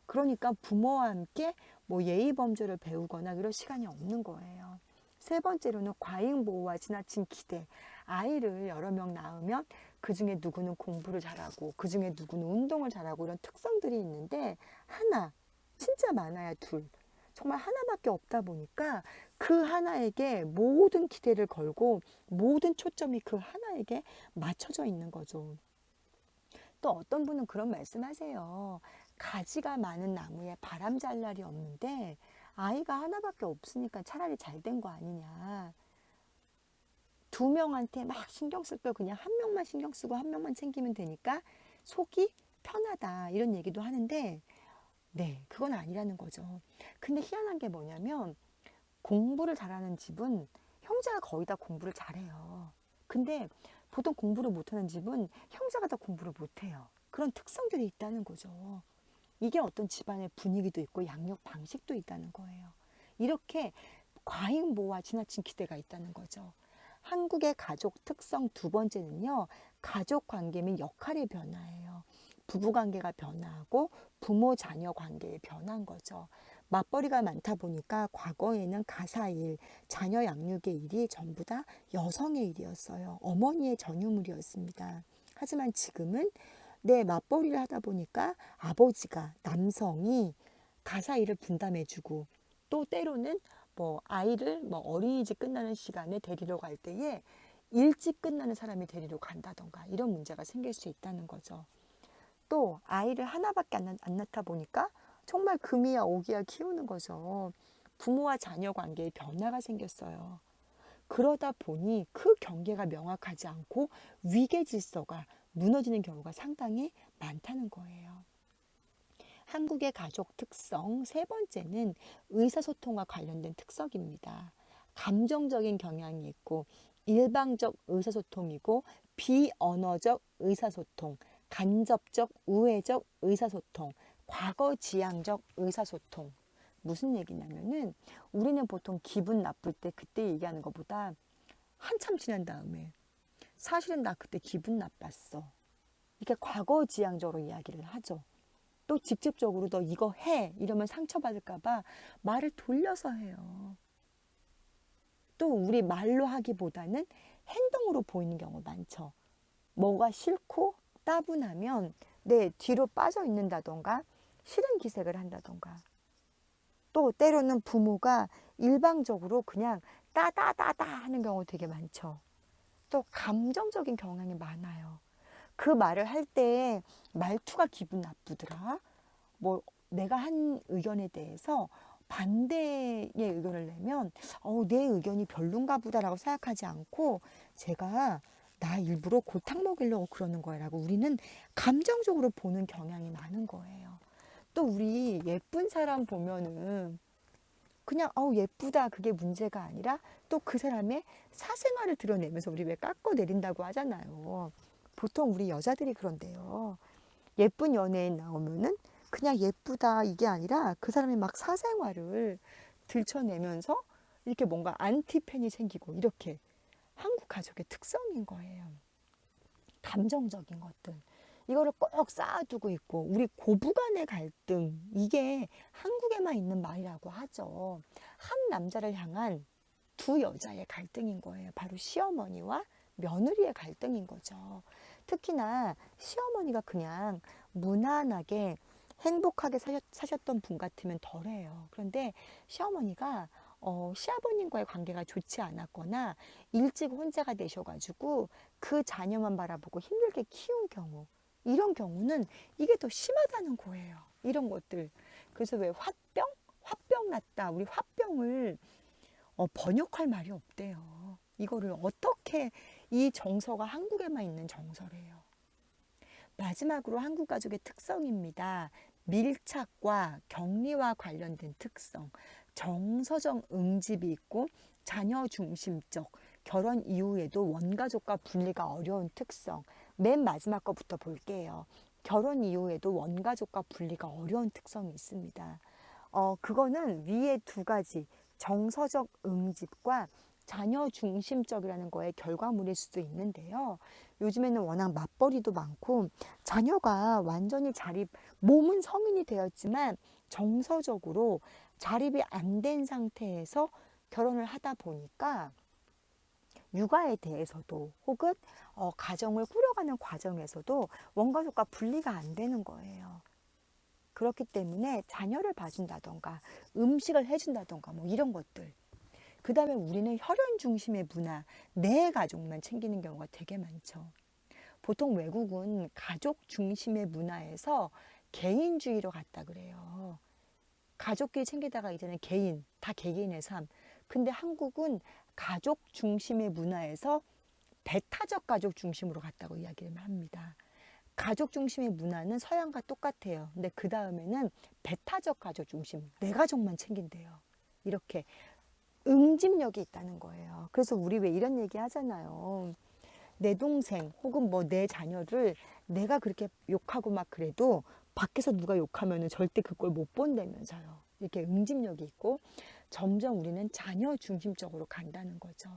그러니까 부모와 함께 뭐 예의 범절을 배우거나 그럴 시간이 없는 거예요. 세 번째로는 과잉 보호와 지나친 기대. 아이를 여러 명 낳으면 그 중에 누구는 공부를 잘하고 그 중에 누구는 운동을 잘하고 이런 특성들이 있는데 하나, 진짜 많아야 둘. 정말 하나밖에 없다 보니까 그 하나에게 모든 기대를 걸고 모든 초점이 그 하나에게 맞춰져 있는 거죠. 또 어떤 분은 그런 말씀하세요. 가지가 많은 나무에 바람 잘 날이 없는데 아이가 하나밖에 없으니까 차라리 잘 된 거 아니냐. 두 명한테 막 신경 쓸 걸 그냥 한 명만 신경 쓰고 한 명만 챙기면 되니까 속이 편하다 이런 얘기도 하는데 네, 그건 아니라는 거죠. 근데 희한한 게 뭐냐면 공부를 잘하는 집은 형제가 거의 다 공부를 잘해요. 근데 보통 공부를 못하는 집은 형제가 다 공부를 못해요. 그런 특성들이 있다는 거죠. 이게 어떤 집안의 분위기도 있고 양육 방식도 있다는 거예요. 이렇게 과잉보호와 지나친 기대가 있다는 거죠. 한국의 가족 특성 두 번째는요. 가족 관계 및 역할의 변화예요. 부부 관계가 변화하고 부모 자녀 관계의 변화인 거죠. 맞벌이가 많다 보니까 과거에는 가사일, 자녀 양육의 일이 전부 다 여성의 일이었어요. 어머니의 전유물이었습니다. 하지만 지금은 맞벌이를 하다 보니까 아버지가, 남성이 가사 일을 분담해주고 또 때로는 뭐 아이를 뭐 어린이집 끝나는 시간에 데리러 갈 때에 일찍 끝나는 사람이 데리러 간다던가 이런 문제가 생길 수 있다는 거죠. 또 아이를 하나밖에 안 낳다 보니까 정말 금이야 오기야 키우는 거죠. 부모와 자녀 관계에 변화가 생겼어요. 그러다 보니 그 경계가 명확하지 않고 위계 질서가 무너지는 경우가 상당히 많다는 거예요. 한국의 가족 특성 세 번째는 의사소통과 관련된 특성입니다. 감정적인 경향이 있고 일방적 의사소통이고 비언어적 의사소통, 간접적 우회적 의사소통, 과거지향적 의사소통. 무슨 얘기냐면은 우리는 보통 기분 나쁠 때 그때 얘기하는 것보다 한참 지난 다음에 사실은 나 그때 기분 나빴어. 이렇게 과거지향적으로 이야기를 하죠. 또 직접적으로 너 이거 해 이러면 상처받을까봐 말을 돌려서 해요. 또 우리 말로 하기보다는 행동으로 보이는 경우 많죠. 뭐가 싫고 따분하면 뒤로 빠져 있는다던가 싫은 기색을 한다던가 또 때로는 부모가 일방적으로 그냥 따다다다 하는 경우 되게 많죠. 또 감정적인 경향이 많아요. 그 말을 할 때 말투가 기분 나쁘더라. 뭐 내가 한 의견에 대해서 반대의 의견을 내면 내 의견이 별론가 보다라고 생각하지 않고 제가 나 일부러 골탕 먹이려고 그러는 거야라고 우리는 감정적으로 보는 경향이 많은 거예요. 또 우리 예쁜 사람 보면은 그냥 예쁘다 그게 문제가 아니라 또 그 사람의 사생활을 드러내면서 우리 왜 깎아내린다고 하잖아요. 보통 우리 여자들이 그런데요. 예쁜 연예인 나오면은 그냥 예쁘다 이게 아니라 그 사람의 막 사생활을 들춰내면서 이렇게 뭔가 안티팬이 생기고 이렇게 한국 가족의 특성인 거예요. 감정적인 것들. 이거를 꼭 쌓아두고 있고 우리 고부간의 갈등 이게 한국에만 있는 말이라고 하죠. 한 남자를 향한 두 여자의 갈등인 거예요. 바로 시어머니와 며느리의 갈등인 거죠. 특히나 시어머니가 그냥 무난하게 행복하게 사셨던 분 같으면 덜해요. 그런데 시어머니가 시아버님과의 관계가 좋지 않았거나 일찍 혼자가 되셔가지고 그 자녀만 바라보고 힘들게 키운 경우 이런 경우는 이게 더 심하다는 거예요. 이런 것들. 그래서 왜 화병 났다. 우리 화병을 번역할 말이 없대요. 이거를 어떻게 이 정서가 한국에만 있는 정서래요. 마지막으로 한국 가족의 특성입니다. 밀착과 격리와 관련된 특성, 정서적 응집이 있고 자녀 중심적, 결혼 이후에도 원가족과 분리가 어려운 특성. 맨 마지막 거부터 볼게요. 결혼 이후에도 원가족과 분리가 어려운 특성이 있습니다. 그거는 위에 두 가지, 정서적 응집과 자녀 중심적이라는 거의 결과물일 수도 있는데요. 요즘에는 워낙 맞벌이도 많고 자녀가 완전히 몸은 성인이 되었지만 정서적으로 자립이 안 된 상태에서 결혼을 하다 보니까 육아에 대해서도 혹은 가정을 꾸려가는 과정에서도 원가족과 분리가 안 되는 거예요. 그렇기 때문에 자녀를 봐준다던가 음식을 해준다던가 뭐 이런 것들. 그 다음에 우리는 혈연 중심의 문화, 내 가족만 챙기는 경우가 되게 많죠. 보통 외국은 가족 중심의 문화에서 개인주의로 갔다 그래요. 가족끼리 챙기다가 이제는 다 개개인의 삶. 근데 한국은 가족 중심의 문화에서 배타적 가족 중심으로 갔다고 이야기를 합니다. 가족 중심의 문화는 서양과 똑같아요. 근데 그 다음에는 배타적 가족 중심, 내 가족만 챙긴대요. 이렇게 응집력이 있다는 거예요. 그래서 우리 왜 이런 얘기 하잖아요. 내 동생 혹은 뭐 내 자녀를 내가 그렇게 욕하고 막 그래도 밖에서 누가 욕하면은 절대 그걸 못 본다면서요. 이렇게 응집력이 있고 점점 우리는 자녀 중심적으로 간다는 거죠.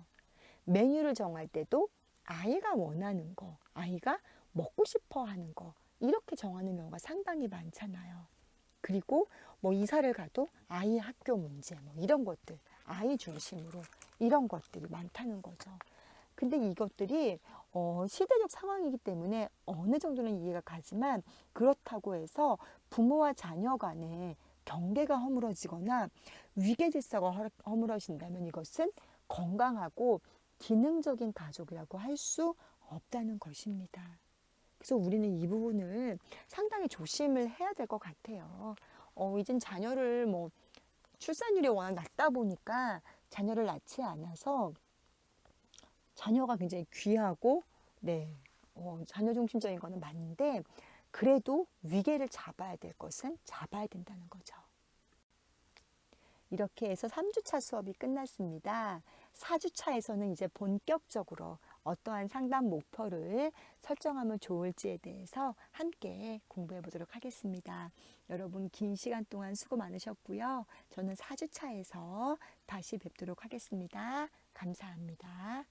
메뉴를 정할 때도 아이가 원하는 거, 아이가 먹고 싶어 하는 거 이렇게 정하는 경우가 상당히 많잖아요. 그리고 뭐 이사를 가도 아이 학교 문제 뭐 이런 것들 아이 중심으로 이런 것들이 많다는 거죠. 근데 이것들이 시대적 상황이기 때문에 어느 정도는 이해가 가지만 그렇다고 해서 부모와 자녀 간에 경계가 허물어지거나 위계 질서가 허물어진다면 이것은 건강하고 기능적인 가족이라고 할 수 없다는 것입니다. 그래서 우리는 이 부분을 상당히 조심을 해야 될 것 같아요. 이젠 자녀를 출산율이 워낙 낮다 보니까 자녀를 낳지 않아서 자녀가 굉장히 귀하고 자녀 중심적인 거는 맞는데 그래도 위계를 잡아야 될 것은 잡아야 된다는 거죠. 이렇게 해서 3주차 수업이 끝났습니다. 4주차에서는 이제 본격적으로 어떠한 상담 목표를 설정하면 좋을지에 대해서 함께 공부해 보도록 하겠습니다. 여러분 긴 시간 동안 수고 많으셨고요. 저는 4주차에서 다시 뵙도록 하겠습니다. 감사합니다.